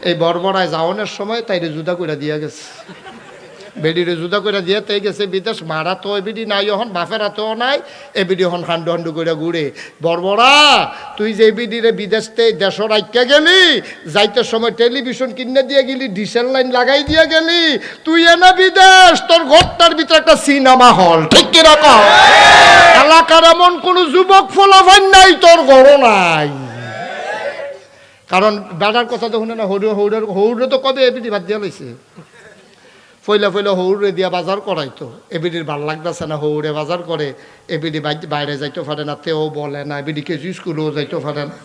এই বড়বড়ায় যাওয়ানোর সময় তাইরে জুদা করে দিয়া গেছে, বেডিরে জুদা করে দিয়ে তাই গেছে বিদেশ। মারা তো এবিডি নাই, এখন বাপেরা তো নাই, এবিডি এখন হান্ডু হান্ডু করে ঘুরে। বড়বড়া তুই যে এবিডিরে বিদেশতে দেশ রাইকা গেলি, যাইতে সময় টেলিভিশন কিনে দিয়ে গেলি, ডিসেল লাইন লাগাই দিয়ে গেলি, তুই এনে বিদেশ, তোর ঘরটার ভিতরে একটা সিনেমা হল, ঠিক কিরকম? এলাকার এমন কোন যুবক ফলাফান নাই, তোর ঘর নাই। কারণ বেড়ার কথা তো শুনে না, হৌরে তো কবে এবিডি বাদ দিয়া লইছে। ফইলা ফইলা হৌরে দিয়া বাজার করাইতো, এবিডির ভাল লাগতেছে না, হৌরে বাজার করে। এবিডি বাইরে যাইতে পারে না, তেও বলে না, এবিডি কিছু স্কুলেও যাইতে পারে না।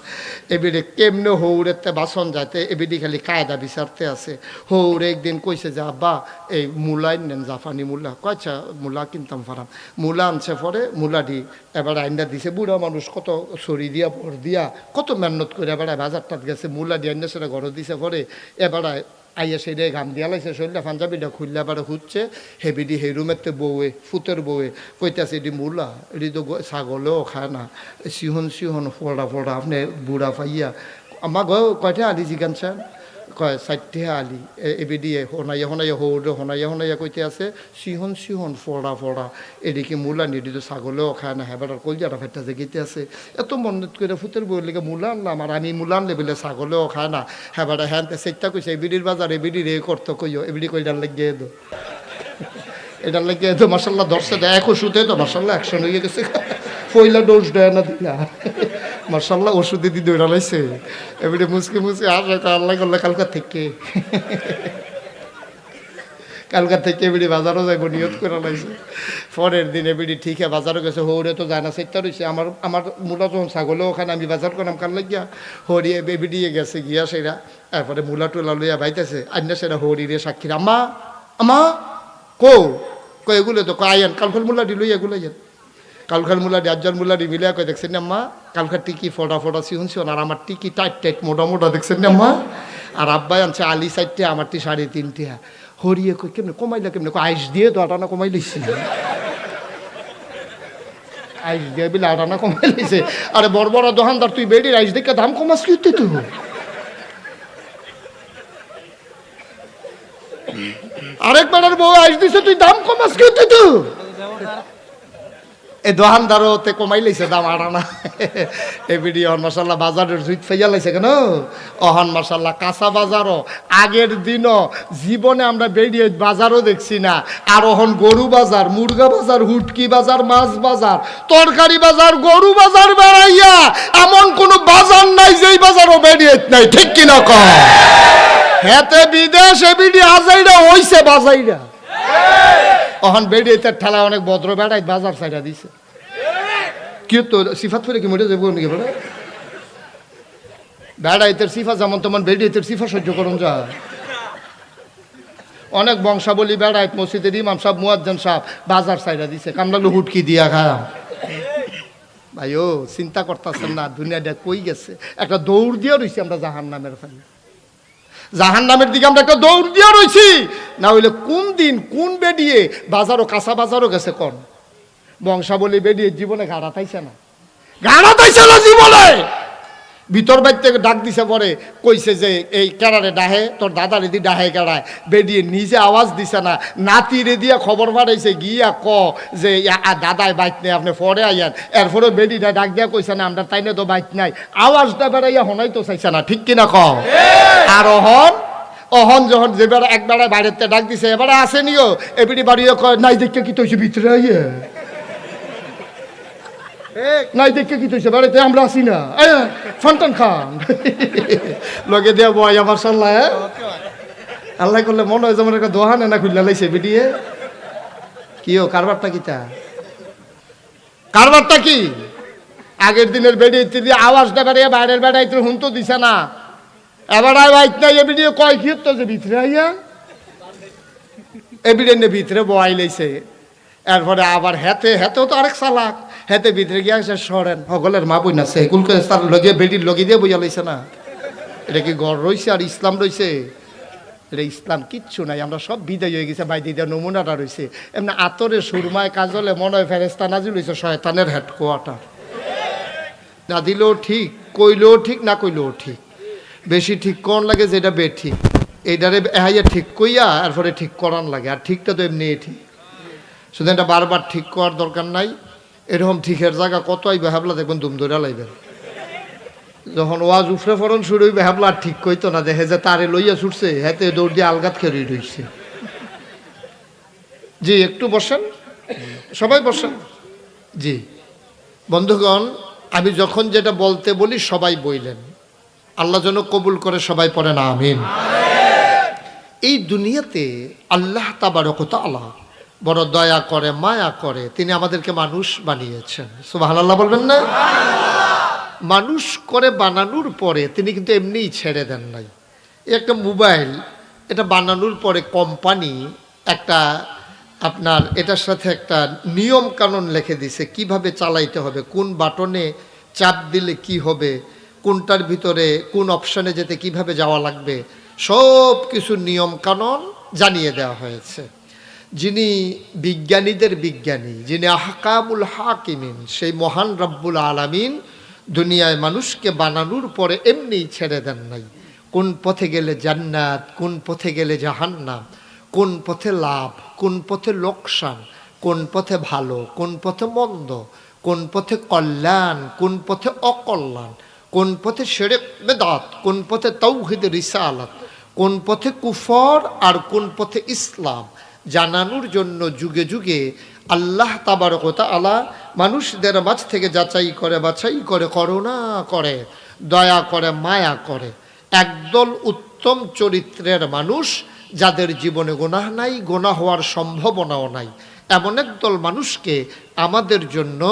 এবিডি কেমনে হৌরেতে বাসন যাইতে, এবিডি খালি কায়দা বিচারতে আছে। হৌরে একদিন কইছে যে আব্বা এই মূলা নেন, জাপানি মূলা। কয়ছা মূলা কিনতাম পারাম। মূলা আনছে পরে, মূলাটি এবার আইনা দিছে। বুড়া মানুষ কত ছড়ি দিয়া ভর দিয়া কত মেহনত করে এবার বাজারটাত গেছে, মূলা দিয়ে আইনা সেটা ঘরে দিছে পরে। এবার আইয়া সেইটা ঘাম দিয়া লাইছে, শরীরটা পাঞ্জাবিটা খুললে আবার খুঁজছে। হেবিডি সেই রুমেতে বউয়ে, ফুতের বউয়ে কইতেছে এটি মূলা, এটি তো ছাগলেও খায় না, সিহন সিহন ফোড়া ফোড়া। আপনি বুড়া পাইয়া আমার গো কয়টা আলি জিজ্ঞানছেন? কয় 4টে আলি। এবিডি হোনাইয়া হোনাইয়া হৌরে হোনাইয়া হোনাইয়া কইতে আছে সিহন সিহন ফোড়া ফোড়া, এদিকে মূলা নিয়ে এটি তো ছাগলেও খায় না। হ্যাঁ কলজাটা ফেটটা যে গেতে আছে, এত মন্নত করে ফুতের বউয়ের লেগে মূলা আনলাম, আর আমি মূলা আনলে বলে ছাগলেও খায় না। হ্যাঁ হ্যাঁ সেটা কইছে এবিডির বাজার, এবিডি রে করতো কইও, এবিডি কইটার লেগে দো, এটার লেগে তো মাসাল্লাহ ধরছে দেয়, এক ওষুধে তো মাসাল্লাহ অ্যাকশন হয়ে গেছে। পয়লা ডোজ দেয় না দিলা, মাসাল্লাহ ওষুধে দিয়ে দৌড়া লাইছে। এবারে মুসকে মুসকে আসে আল্লাহ করলে কালকার থেকে, কালকার থেকে এবিডি বাজারও যাইব নিয়ত করে লাইছে। পরের দিন এবিডি ঠিক বাজারও গেছে, হৌরে তো যায় না, সেটা রয়েছে। আমার মূলা যখন ছাগলেও ওখানে আমি বাজার করলাম কাল লাগিয়া, হরিয়ে এবিডিয়ে গেছে গিয়া সেরা। তারপরে মূলা টুলা লইয়া বাইতেছে, আন্না সেরা হরিরে সাক্ষীর আম্মা আমা কো কো এগুলো তো আয়েন কালখাল মুলাডি লই এগুলো আইয়েন। কালখাল মুলাডি আজ্জার মুলাডি মিলিয়া কয় দেখছেন না মা, কালখার টিকি ফোটা ফোটা সিহন সিহন, আর আমার টিকি টাইট টাইট মোটা মোটা দেখছেন না মা। আর আব্বাই আনছে আলি 4টে, আমারটি 3.5। হরিয়ে কই কেমনে কমাইলা, কেমনে আইস দিয়ে তো আটানা কমাই লইছি, আইস দিয়ে বিলে আটানা কমাই লইছে। আরে বড় বড় দোকানদার তুই বেডির আইস দেখে দাম কমাস কি তুই? আরেকবার বউ আইস দিছে, তুই দাম কমাস কি তুই? এই দোকানদারও তে কমাই লাইছে দাম আটানা। এবিডি অহন মাসাল্লাহ বাজারের জুইত ফাইয়া লাইছে কেন, অহন মাসাল্লাহ কাঁচা বাজারও। আগের দিনও জীবনে আমরা বেরিয়ে বাজারও দেখছি না। আর অহন গরু বাজার, মুরগা বাজার, হুটকি বাজার, মাছ বাজার, তরকারি বাজার, গরু বাজার বেড়াইয়া এমন কোনো বাজার নাই যেই বাজারও বেরিয়ে নাই, ঠিক কিনা কয়? হেতে বিদেশ এবিডি আজাইরা হইছে বাজাইরা। অহন বেড়িয়ে তার ঠেলা অনেক ভদ্র বেড়াই বাজার সাইডা দিছে। কি তো সিফাত ফেলে কি মরে যাবো নাকি বেড়া? বেড়াইতের সিফা যেমন তেমন বেড়িয়েতের সিফা সহ্য করুন যায়। অনেক বংশাবলী বেড়াইত, মসজিদের ইমাম সাহেব, মুয়াজ্জিন সাহেব বাজার সাইডা দিছে, কামলাগুলো হুটকি দিয়া খায়। ভাই ও চিন্তা করতেছেন না দুনিয়াটা কই গেছে? একটা দৌড় দিয়ে রয়েছি আমরা জাহান্নামের ফাইলে, জাহান্নামের দিকে আমরা একটা দৌড় দিয়ে রয়েছি। না হইলে কোন দিন কোন বেডিয়ে বাজারও কাঁচা বাজারও গেছে কোন বংশাবলী বেডিয়ে জীবনে গাড়াতাইছে না, গাড়াতাইছে না জীবনে। ভিতর বাইর থেকে ডাক দিছে, পরে কইছে যে এই কেড়ারে ডাহে, তোর দাদা রেদি ডাহে কেড়ায়। বেডিয়ে নিজে আওয়াজ দিছে না, নাতি রেদিয়া খবর পাঠাইছে গিয়া ক যে দাদায় বাইক নেই, আপনি পরে আইয়ান। এরপরে বেডিটা ডাক দিয়া কইছে না আমরা তাই না তো বাইক নাই, আওয়াজটা বেড়াইয়া হনাই তো চাইছে না, ঠিক কিনা ক? আর অহন যখন যে বেড়া একবারে বাইরের ডাক দিছে, এবারে আসেনিও এবিডি বাড়িও কয় নাই দেখে কি তৈছে ভিতরে আইয়ে, নাই দেখে কি তৈছে বাড়িতে আমরা আসি না, ফান্টান খান লগে দিয়া বয় আমার সাল্লাহ। আল্লাহ করলে মনে হয় যেমন একটা দোহানে না খুললা লাইছে বিডিয়ে। কি ও কারবারটা কিতা, কারবারটা কি? আগের দিনের বেড়িয়ে আওয়াজটা বেড়িয়ে বাইরের বেড়াইতে হুন তো দিছে না, এবার বাইক নাই এবিডি কয় কি তো যে ভিতরে আইয়া এবিডি ভিতরে বয়াই লাইছে। এরপরে আবার হেতেও তো আরেক চালাক, হেতে ভিতরে গিয়া সরেন সকলের মা বই নাছে এগুলকে তার লগে বেডির লগে দিয়ে বইয়া লাইছে না। এটা কি গড় রইছে আর ইসলাম রইছে? এটা ইসলাম কিচ্ছু নাই, আমরা সব বিদায় হয়ে গেছে। বাই দিদা নমুনাটা রয়েছে এমনি আতরে সুরমায় কাজলে মনে হয় ফেরেস্তা নাজিল হয়েছে শয়তানের হেডকোয়ার্টার। না দিলেও ঠিক, কইলেও ঠিক, না কইলেও ঠিক। বেশি ঠিক করন লাগে যেটা বেঠিক, এইটারে হাইয়া ঠিক কইয়া এরপরে ঠিক করান লাগে, আর ঠিকটা তো এমনি ঠিক, শুধু এটা বারবার ঠিক করার দরকার নাই। এরকম ঠিকের জায়গা কত আইবে হাবলা দেখবেন দুম ধরে লাইবেন। যখন ওয়াজ উফরে ফরন শুরু হইবে হাবলা আর ঠিক কইতো না, দেখে যে তারে লইয়া ছুটছে হাতে দৌড় দিয়ে আলগাত খেয়ে রইছে। জি একটু বসেন, সবাই বসেন। জি বন্ধুগণ, আমি যখন যেটা বলতে বলি সবাই বইলেন, আল্লাহ যেন কবুল করে, সবাই পড়েন আমিন। এই দুনিয়াতে আল্লাহ তাবারক ওয়া তাআলা বড় দয়া করে, মায়া করে, তিনি আমাদেরকে মানুষ বানিয়েছেন। সুবহানাল্লাহ বলবেন না? মানুষ করে বানানোর পরে তিনি কিন্তু এমনিই ছেড়ে দেন নাই। একটা মোবাইল, এটা বানানোর পরে কোম্পানি একটা আপনার এটার সাথে একটা নিয়ম কানুন লিখে দিছে, কিভাবে চালাইতে হবে, কোন বাটনে চাপ দিলে কি হবে, কোনটার ভিতরে কোন অপশানে যেতে কিভাবে যাওয়া লাগবে, সব কিছু নিয়ম কানুন জানিয়ে দেওয়া হয়েছে। যিনি বিজ্ঞানীদের বিজ্ঞানী, যিনি আহকামুল হাকিমিন, সেই মহান রব্বুল আলামিন দুনিয়ায় মানুষকে বানানোর পরে এমনিই ছেড়ে দেন নাই। কোন পথে গেলে জান্নাত, কোন পথে গেলে জাহান্নাম, কোন পথে লাভ, কোন পথে লোকসান, কোন পথে ভালো, কোন পথে মন্দ, কোন পথে কল্যাণ, কোন পথে অকল্যাণ, কোন পথে শিরক বিদআত, কোন পথে তাওহীদ রিসালাত, কোন পথে কুফর আর কোন পথে ইসলাম জানানোর জন্য যুগে যুগে আল্লাহ তাবারক ওয়া তাআলা মানুষদের মাঝ থেকে যাচাই করে, বাছাই করে, করুণা করে, দয়া করে, মায়া করে। একদল উত্তম চরিত্রের মানুষ, যাদের জীবনে গুনাহ নাই, গুনাহ হওয়ার সম্ভাবনাও নাই, এমন একদল মানুষকে আমাদের জন্য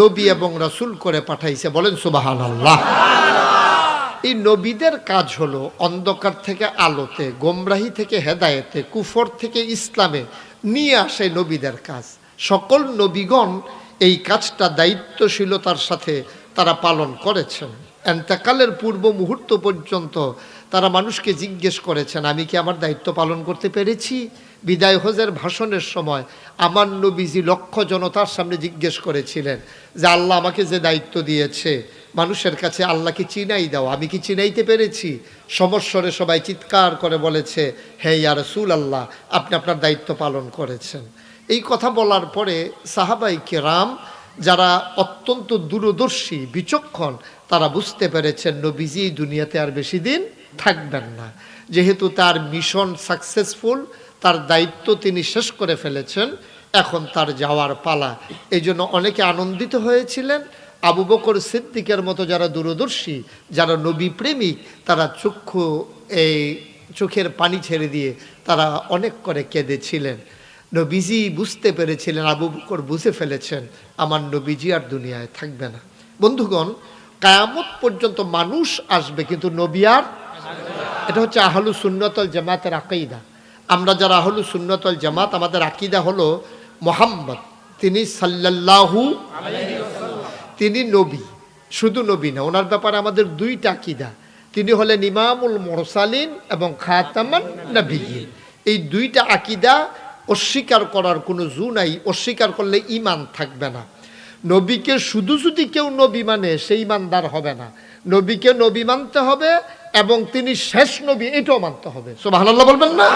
নবী এবং রাসূল করে পাঠাইছে। বলেন সুবহানাল্লাহ। এই নবীদের কাজ হলো অন্ধকার থেকে আলোতে, গোমরাহি থেকে হেদায়েতে, কুফর থেকে ইসলামে নিয়ে আসে নবীদের কাজ। সকল নবীগণ এই কাজটা দায়িত্বশীলতার সাথে তারা পালন করেছেন। এন্তেকালের পূর্ব মুহূর্ত পর্যন্ত তারা মানুষকে জিজ্ঞেস করেছেন, আমি কি আমার দায়িত্ব পালন করতে পেরেছি? বিদায় হজের ভাষণের সময় আমার নবীজি লক্ষ জনতার সামনে জিজ্ঞেস করেছিলেন যে আল্লাহ আমাকে যে দায়িত্ব দিয়েছে মানুষের কাছে আল্লাহকে চিনাই দাও, আমি কি চিনাইতে পেরেছি? সমস্বরে সবাই চিৎকার করে বলেছে, হে ইয়া রাসূলুল্লাহ, আপনি আপনার দায়িত্ব পালন করেছেন। এই কথা বলার পরে সাহাবায়ে কেরাম, যারা অত্যন্ত দূরদর্শী বিচক্ষণ, তারা বুঝতে পেরেছেন নবীজি এই দুনিয়াতে আর বেশি দিন থাকবেন না। যেহেতু তার মিশন সাকসেসফুল, তার দায়িত্ব তিনি শেষ করে ফেলেছেন, এখন তার যাওয়ার পালা। এই জন্য অনেকে আনন্দিত হয়েছিলেন। আবু বকর সিদ্দিকের মতো যারা দূরদর্শী, যারা নবী প্রেমিক, তারা চোখের পানি ছেড়ে দিয়ে তারা অনেক করে কেঁদেছিলেন। নবীজি বুঝতে পেরেছিলেন, আবু বকর বুঝে ফেলেছেন, আমার নবীজি আর দুনিয়ায় থাকবে না। বন্ধুগণ, কিয়ামত পর্যন্ত মানুষ আসবে কিন্তু নবী আর, এটা হচ্ছে আহলু সুন্নাত ওয়াল জামাতের আকীদা। আমরা যারা আহলু সুন্নাত ওয়াল জামাত, আমাদের আকীদা হলো মুহাম্মদ তিনি সাল্লাল্লাহু আলাইহি ওয়াসাল্লাম, তিনি নবী, শুধু নবী না, ওনার ব্যাপারে আমাদের দুইটা আকীদা। তিনি হলেন ইমামুল মুরসালিন এবং খাতামান নবিয়্যিন। এই দুইটা আকীদা অস্বীকার করার কোনো জু নাই, অস্বীকার করলে ঈমান থাকবে না। নবীকে শুধু যদি কেউ নবী মানে সেই ঈমানদার হবে না। নবীকে নবী মানতে হবে এবং তিনি শেষ নবী, এটাও মানতে হবে। সুবহানাল্লাহ বলবেন না?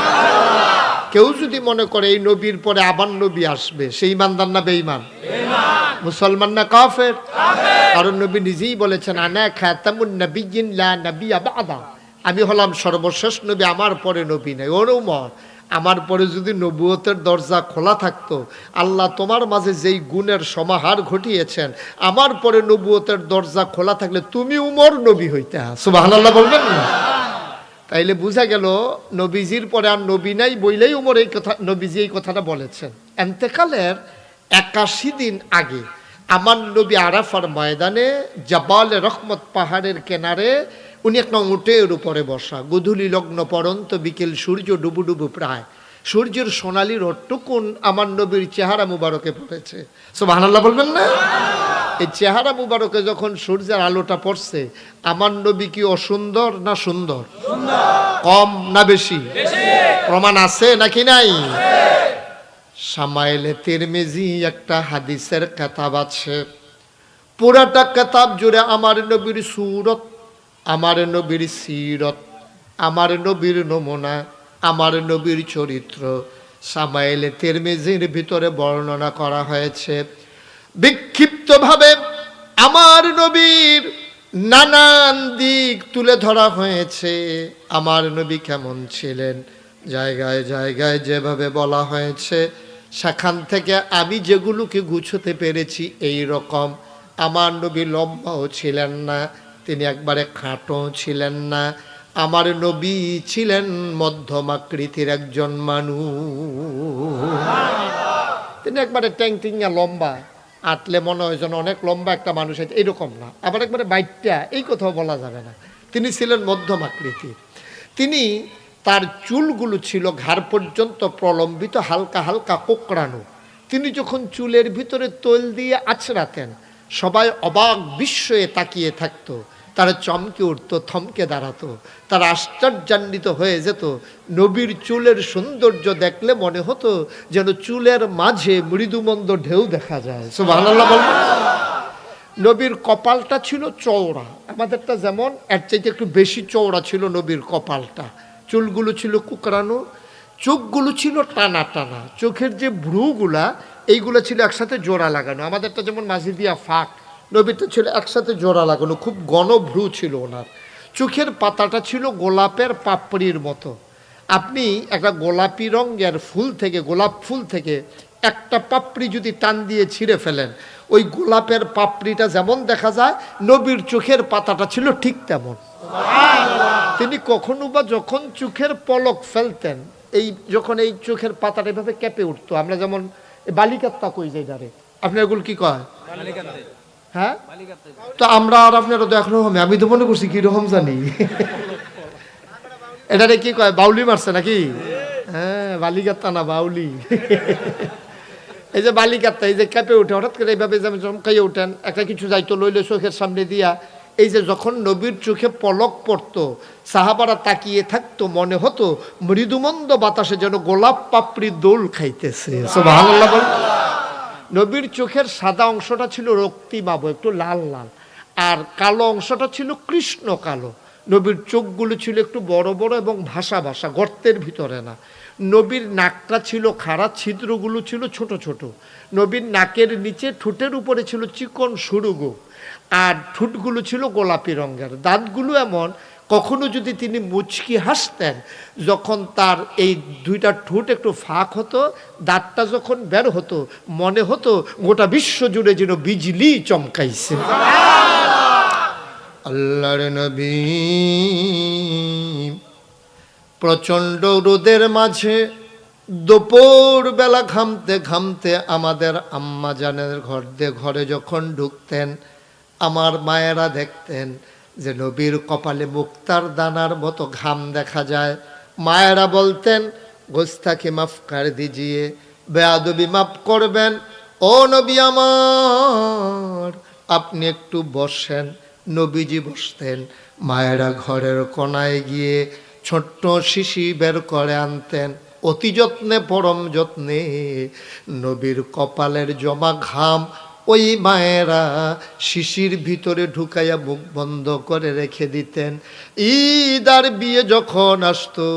কেউ যদি মনে করে এই নবীর পরে আবার নবী আসবে, সেই ঈমানদার না বেঈমান? মুসলমান না কাফের? কারণ নবী নিজেই বলেছেন, আনা খাতামুন নবিয়্যিন লা নবিয়্যা বা'দা, আমি হলাম সর্বশেষ নবী, আমার পরে নবী নাই। ওর উম্মত, আমার পরে যদি নবুয়তের দরজা খোলা থাকতো, আল্লাহ তোমার মাঝে যেই গুণের সমাহার ঘটিয়েছেন, আমার পরে নবুয়তের দরজা খোলা থাকলে তুমি উমর নবী হইতে। সুবহানাল্লাহ বলবেন না? তাইলে বোঝা গেল নবীজির পরে আর নবী নাই বইলেই উমর এই কথা, নবীজি এই কথাটা বলেছেন। এন্তেকালের 81 দিন আগে আমার নবী আরাফার ময়দানে জাবাল রহমত পাহাড়ের কিনারে উনি একটা উটের উপরে বসা, গোধূলি লগ্ন পরন্ত বিকেল, সূর্য ডুবু ডুবু প্রায়, সূর্যের সোনালি রোদটুকুন আমার নবীর চেহারা মুবারকে পড়েছে। সুবহানাল্লাহ বলবেন না? এই চেহারা মুবারকে যখন সূর্যের আলোটা পড়ছে, আমার নবী কি অসুন্দর না সুন্দর? কম না বেশি? প্রমাণ আছে নাকি নাই? শামাইলে তিরমিজি একটা হাদিসের কিতাব আছে, পুরাটা কিতাব জুড়ে আমার নবীর সূরত আমার নবীর সিরত, আমার নবীর নমুনা, আমার নবীর চরিত্র সামাইলে তিরমিজির ভিতরে বর্ণনা করা হয়েছে। বিক্ষিপ্তভাবে আমার নবীর নানান দিক তুলে ধরা হয়েছে। আমার নবী কেমন ছিলেন জায়গায় জায়গায় যেভাবে বলা হয়েছে, সেখান থেকে আমি যেগুলোকে গুছোতে পেরেছি এই রকম। আমার নবী লম্বাও ছিলেন না, তিনি একবারে খাটো ছিলেন না। আমার নবী ছিলেন মধ্যম আকৃতির একজন মানুষ। তিনি একবারে ট্যাংটিংয়া লম্বা, আটলে মনে হয় যেন অনেক লম্বা একটা মানুষ আছে, এরকম না। আবার একবারে বাইটটা, এই কথাও বলা যাবে না। তিনি ছিলেন মধ্যম আকৃতির। তিনি, তার চুলগুলো ছিল ঘাড় পর্যন্ত প্রলম্বিত, হালকা হালকা কোঁকড়ানো। তিনি যখন চুলের ভিতরে তৈল দিয়ে আছড়াতেন, সবাই অবাক বিস্ময়ে তাকিয়ে থাকতো। তারা চমকে উঠতো, থমকে দাঁড়াতো, তারা আশ্চর্যান্বিত হয়ে যেত। নবীর চুলের সৌন্দর্য দেখলে মনে হতো যেন চুলের মাঝে মৃদুমন্দ ঢেউ দেখা যায়। সুবহানাল্লাহ বলবেন। নবীর কপালটা ছিল চওড়া, আমাদেরটা যেমন, এর চাইতে একটু বেশি চওড়া ছিল নবীর কপালটা। চুলগুলো ছিল কুকরানো, চোখগুলো ছিল টানা টানা, চোখের যে ভ্রুগুলা এইগুলো ছিল একসাথে জোড়া লাগানো। আমাদেরটা যেমন মাঝি দিয়া ফাঁক, নবীরটা ছিল একসাথে জোড়া লাগানো, খুব ঘন ভ্রু ছিল ওনার। চোখের পাতাটা ছিল গোলাপের পাপড়ির মতো। আপনি একটা গোলাপি রঙের ফুল থেকে, গোলাপ ফুল থেকে একটা পাপড়ি যদি টান দিয়ে ছিঁড়ে ফেলেন, ওই গোলাপের পাপড়িটা যেমন দেখা যায়, নবীর চোখের পাতাটা ছিল ঠিক তেমন। তিনি কখনো বা যখন চোখের পলক ফেলতেন, এই যখন এই চোখের পাতাটা এভাবে কেঁপে উঠতো, আমরা যেমন বালিকাত্তা কই যাই দাঁড়ে, আপনার এগুলো কি কয়? হ্যাঁ, তো আমরা আর আপনারা তো এখনো, আমি তো মনে করছি কিরকম জানি এটারে কি কয়, বাউলি মারছে নাকি? হ্যাঁ, বালিকাত্তা না বাউলি। এই যে বালিকাত্তা, এই যে কেঁপে উঠে হঠাৎ করে এইভাবে যেমন চমকাইয়ে উঠেন, একটা কিছু যাইতো লইলে চোখের সামনে দিয়া, এই যে যখন নবীর চোখে পলক পড়তো, সাহাবারা তাকিয়ে থাকতো, মনে হতো মৃদুমন্দ বাতাসে যেন গোলাপ পাপড়ি দোল খাইতেছে। সুবহানাল্লাহ বল। নবীর চোখের সাদা অংশটা ছিল রক্তিমাভ, একটু লাল লাল, আর কালো অংশটা ছিল কৃষ্ণ কালো। নবীর চোখগুলো ছিল একটু বড় বড় এবং ভাসা ভাসা, গর্তের ভিতরে না। নবীর নাকটা ছিল খাড়া, ছিদ্রগুলো ছিল ছোট ছোট। নবীর নাকের নিচে ঠোঁটের উপরে ছিল চিকন সুড়ুগো, আর ঠোঁটগুলো ছিল গোলাপি রঙের। দাঁতগুলো এমন, কখনো যদি তিনি মুচকি হাসতেন, যখন তার এই দুইটা ঠোঁট একটু ফাঁক হতো, দাঁতটা যখন বের হতো, মনে হতো গোটা বিশ্ব জুড়ে যেন বিজলি চমকাইছে। আল্লাহর নবী প্রচণ্ড রোদের মাঝে দুপুর বেলা ঘামতে ঘামতে আমাদের আম্মা জানের ঘরে যখন ঢুকতেন, আমার মায়েরা দেখতেন যে নবীর কপালে মুক্তার দানার মতো ঘাম দেখা যায়। মায়েরা বলতেন, গোস্তাকে মাফ কর দিজিয়ে, বেয়াদবি মাফ করবেন, ও নবী আমার আপনি একটু বসেন। নবীজি বসতেন, মায়েরা ঘরের কোনায় গিয়ে ছোট্ট শিশি বের করে আনতেন, অতি যত্নে পরম যত্নে নবীর কপালের জমা ঘাম ওই মায়েরা শিশির ভিতরে ঢুকাইয়া মুখ বন্ধ করে রেখে দিতেন। ঈদ আর বিয়ে যখন আসতো,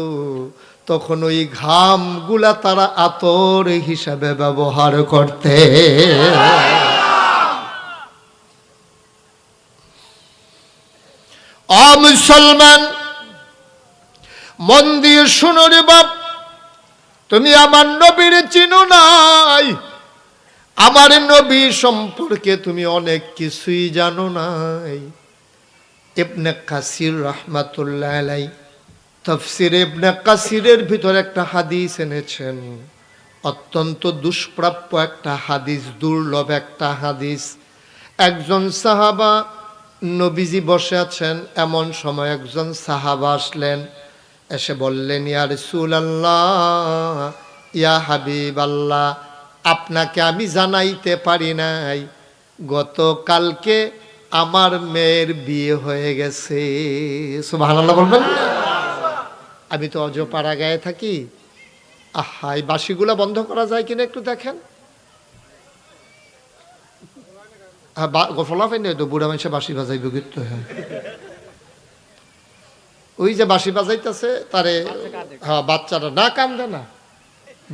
তখন ওই ঘামগুলা তারা আতর হিসাবে ব্যবহার করতে। মুসলমান, মন দিয়ে শুনো রে বাপ, তুমি আমার নবীর চিনো নাই, আমার নবী সম্পর্কে তুমি অনেক কিছুই জানো নাই। ইবনে কাসির রাহমাতুল্লাহ আলাইহি তাফসীর ইবনে কাসিরের ভিতরে একটা হাদিস এনেছেন, অত্যন্ত দুষ্প্রাপ্য একটা হাদিস, দুর্লভ একটা হাদিস। একজন সাহাবা, নবীজি বসে আছেন, এমন সময় একজন সাহাবা আসলেন, এসে বললেন, ইয়া রাসূলুল্লাহ, ইয়া হাবিবাল্লাহ, আপনাকে আমি জানাইতে পারি নাই, গতকালকে আমার মেয়ের বিয়ে হয়ে গেছে। সুবহানাল্লাহ বলবেন। আমি তো অজপাড়া গায়ে থাকি, আহা, এই বাঁশিগুলা বন্ধ করা যায় কিনা একটু দেখেন। ফলাফাই নেই তো, বুড়া মানুষে বাঁশি বাজাইব কিন্তু। হ্যাঁ, ওই যে বাঁশি বাজাইতেছে তারে, হ্যাঁ বাচ্চারা না কান্দে না,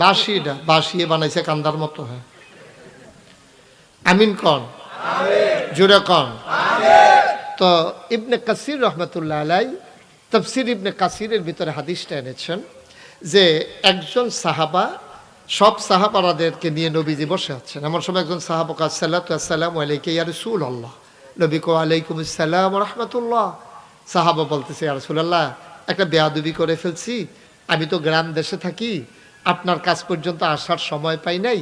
বাঁশিটা বাঁশিয়ে বানাইছে কান্দার মতো। হ্যাঁ আমিন কন, জোরে কন। তো ইবনে কাসির রহমতুল্লাহ আলাই তাফসির ইবনে কাসিরের ভিতরে হাদিসটা এনেছেন যে একজন সাহাবা, সব সাহাবারাদেরকে নিয়ে নবীজি বসে আছেন। এমন সময় একজন সাহাবা কয় সাল্লাতু আসসালামু আলাইকা ইয়া রাসূলুল্লাহ, নবী কয় আলাইকুম আসসালাম ওয়া রাহমাতুল্লাহ। সাহাবা বলতেছে ইয়া রাসূলুল্লাহ, একটা বেয়াদবি করে ফেলছি, আমি তো গ্রাম দেশে থাকি, আপনার কাছ পর্যন্ত আসার সময় পাই নাই,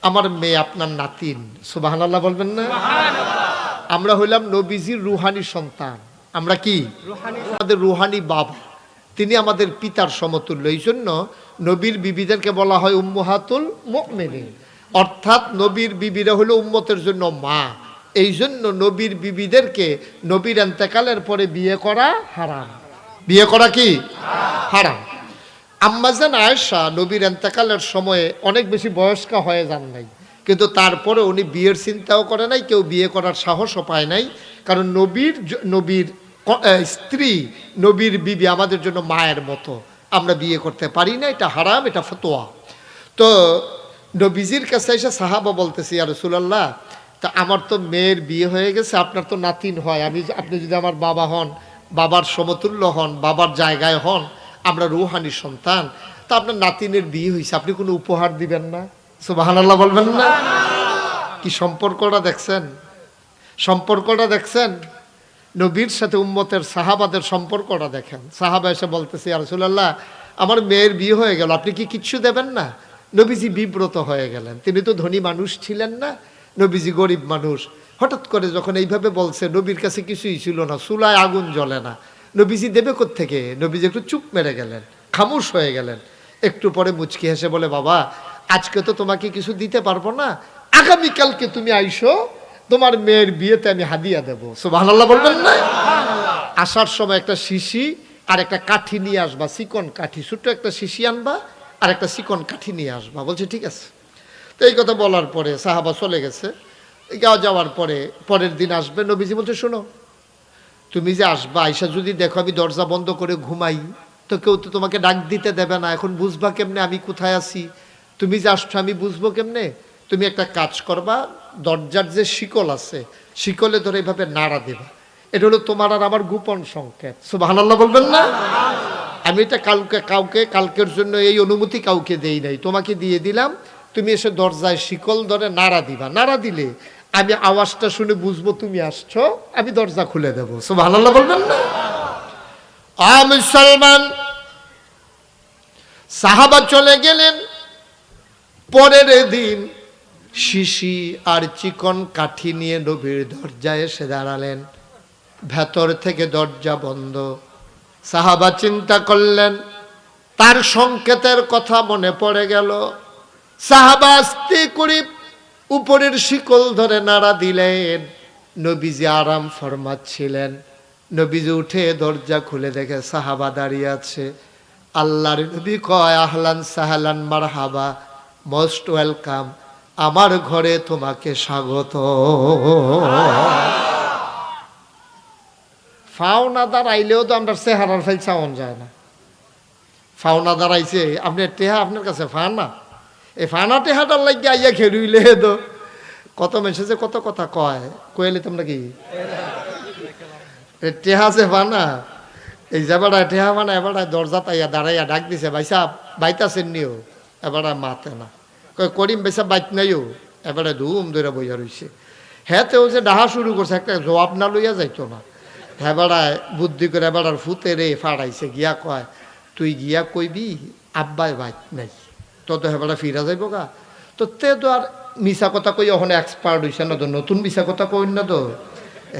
আমার মেয়ে আপনার নাতিন, সুবহানাল্লাহ বলবেন না? আমরা হইলাম নবীজির রুহানি সন্তান। আমরা কি আমাদের রুহানি বাবা, তিনি আমাদের পিতার সমতুল্য। এই জন্য নবীর বিবিদেরকে বলা হয় উম্মাহাতুল মুমিনিন, অর্থাৎ নবীর বিবিরা হলো উম্মতের জন্য মা। এই জন্য নবীর বিবিদেরকে নবীর ইন্তেকালের পরে বিয়ে করা হারাম। বিয়ে করা কি হারাম। আম্মাজান আয়েশা নবীর ইন্তেকালের সময়ে অনেক বেশি বয়স্কা হয়ে যান নাই, কিন্তু তারপরে উনি বিয়ের চিন্তাও করে নাই, কেউ বিয়ে করার সাহসও পায় নাই। কারণ নবীর স্ত্রী, নবীর বিবি আমাদের জন্য মায়ের মতো, আমরা বিয়ে করতে পারি না, এটা হারাম, এটা ফতোয়া। তো নবীজির কাছে এসে সাহাবা বলতেছি ইয়া রাসূলুল্লাহ, তা আমার তো মেয়ের বিয়ে হয়ে গেছে, আপনার তো নাতিন হয়, আপনি যদি আমার বাবা হন, বাবার সমতুল্য হন, বাবার জায়গায় হন, আমরা রুহানি সন্তান, তা আপনার নাতিনের বিয়ে হয়েছে, আপনি কোনো উপহার দিবেন না? সুবহানাল্লাহ বলবেন না? কি সম্পর্কটা দেখছেন, সম্পর্কটা দেখছেন? নবীর সাথে উম্মতের সাহাবাদের সম্পর্কটা দেখেন। সাহাবা এসে বলতেছে ইয়া রাসূলুল্লাহ, আমার মেয়ের বিয়ে হয়ে গেল, আপনি কি কিচ্ছু দেবেন না? নবীজি বিব্রত হয়ে গেলেন, তিনি তো ধনী মানুষ ছিলেন না, নবীজি গরিব মানুষ। হঠাৎ করে যখন এইভাবে বলছে, নবীর কাছে কিছুই ছিল না, চুলায় আগুন জ্বলে না, নবীজি দেবে কোত্থেকে? নবীজি একটু চুপ মেরে গেলেন, খামোশ হয়ে গেলেন। একটু পরে মুচকি হেসে বলে, বাবা আজকে তো তোমাকে কিছু দিতে পারবো না, আগামীকালকে তুমি আইসো, তোমার মেয়ের বিয়েতে আমি হাদিয়া দেবো। সুবহানাল্লাহ বলবেন না? আসার সময় একটা শিশি আর একটা কাঠি নিয়ে আসবা, চিকন কাঠি, ছোট্ট একটা শিশি আনবা আর একটা চিকন কাঠি নিয়ে আসবা। বলছে ঠিক আছে। তো এই কথা বলার পরে সাহাবা চলে গেছে। যাওয়ার পরে পরের দিন আসবে, নবীজি বলছে শোনো, তুমি যে আসবা, আইসা যদি দেখো আমি দরজা বন্ধ করে ঘুমাই, তো কেউ তো তোমাকে ডাক দিতে দেবে না, এখন বুঝবা কেমনে আমি কোথায় আছি? তুমি যে আসছো আমি বুঝবো কেমনে? তুমি একটা কাজ করবা, দরজার যে শিকল আছে, শিকলে ধরে এইভাবে নাড়া দেবা, এটা হলো তোমার আর আমার গোপন সংকেত। সুবহানাল্লাহ বলবেন না? আমি এটা কালকের জন্য এই অনুমতি কাউকে দেই নাই, তোমাকে দিয়ে দিলাম। তুমি এসে দরজায় শিকল ধরে নাড়া দিবা, নাড়া দিলে আমি আওয়াজটা শুনে বুঝবো তুমি আসছো, আমি দরজা খুলে দেবো। সুবহানাল্লাহ বলবেন না? মুসলমান সাহাবা চলে গেলেন। পরের দিন শিশি আর চিকন কাঠি নিয়ে নবীর দরজায় এসে দাঁড়ালেন, ভেতর থেকে দরজা বন্ধ। সাহাবা চিন্তা করলেন, তার সংকেতের কথা মনে পড়ে গেল। সাহাবা আস্তে করে উপরের শিকল ধরে নাড়া দিলেন, নবীজি আরাম ফরমাচ্ছিলেন। নবীজি উঠে দরজা খুলে দেখে সাহাবা দাঁড়িয়ে আছে। আল্লাহর নবী কয়, আহলান সাহলান মারহাবা, মোস্ট ওয়েলকাম, আমার ঘরে তোমাকে স্বাগত। ফাওনাদার আইলেও তো আমরা চেহারার ফাইল চাওয়ান যায় না। ফাওনাদার আইছে, আপনার টেহা আপনার কাছে ফানা, এই ফানা টেহাটার লাগিয়ে আইয়া খেলুইলে তো কত মেসেজে কত কথা কয়েলে তোমরা কি টেহা যে ফানা, এই যাবাটা টেহা ফানা এবারে দরজা তাইয়া দাঁড়াইয়া ডাক দিছে, ভাইসা বাইতাছেন নিও, এবারে মাতে না, করিম ভাইসা বাইত নাইও, এবারে ধুম ধরে বইয়া রইছে। হ্যাঁ তেও যে ডাহা শুরু করছে, একটা জবাব না লইয়া যাইতো না। হ্যাঁ বেড়ায় বুদ্ধি করে বেড়ার ফুতে রে ফাড়াইছে, গিয়া কয় তুই গিয়া কইবি আব্বাই বাইত নাই, তো হ্যাঁ বেড়া ফিরা যাইব গা। তো তে তো আর মিশা কথা কই ওখানে এক্সপার্ট হইছে না, তো নতুন মিশা কথা কই না, তো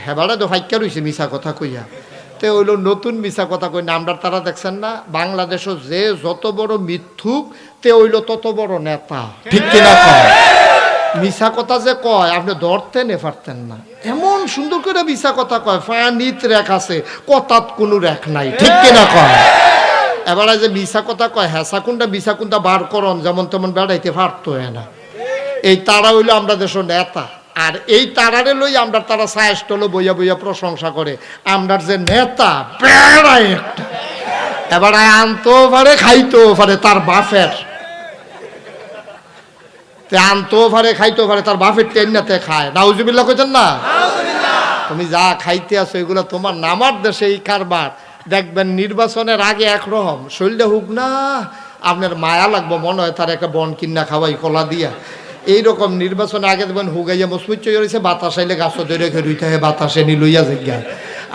হ্যাঁ বেড়া তো ফাইকা রইছে মিশা কথা কইয়া। তে হইলো নতুন মিশা কথা কই না। আমরা তারা দেখছেন না, বাংলাদেশও যে যত বড় মিথ্যুক তে হইলো তত বড় নেতা, ঠিক কিনা কয়? মিশা কথা যে কয় আপনি ধরতে নে পারতেন না, এমন সুন্দর করে মিশা কথা কয়, ফানিত রেখ আছে, কথাত কোনো রেখ নাই, ঠিক কিনা কয়? এবারে যে মিশা কথা কয়, হেসা কোনটা মিশা কোনটা বার করন, যেমন তেমন বেড়াইতে পারতো না। এই তারা হইলো আমরা দেশ নেতা, আর এই তারারে লই আমরা তারা সায়স্টলো বইয়া বইয়া প্রশংসা করে আমরার যে নেতা বেড়াই একটা এবার আনতেও পারে খাইতেও পারে তার বাপের আনতেও পারে খাইতেও পারে তার বাপের টেন্নাতে খায় নাউজুবিল্লাহ কইতেন না তুমি যা খাইতে আছো এগুলো তোমার নামার দেশে এই কারবার দেখবেন নির্বাচনের আগে একরকম শরীরটা হুক না আপনার মায়া লাগবো মনে হয় তার একটা বন কিন্না খাওয়াই কলা দিয়া এইরকম নির্বাচনের আগে দেখবেন হুগাইয়া মসমিত চইছে বাতাস আইলে গাছ ধরে রেখে রুইতে হয় বাতাসে নি লইয়া জায়গা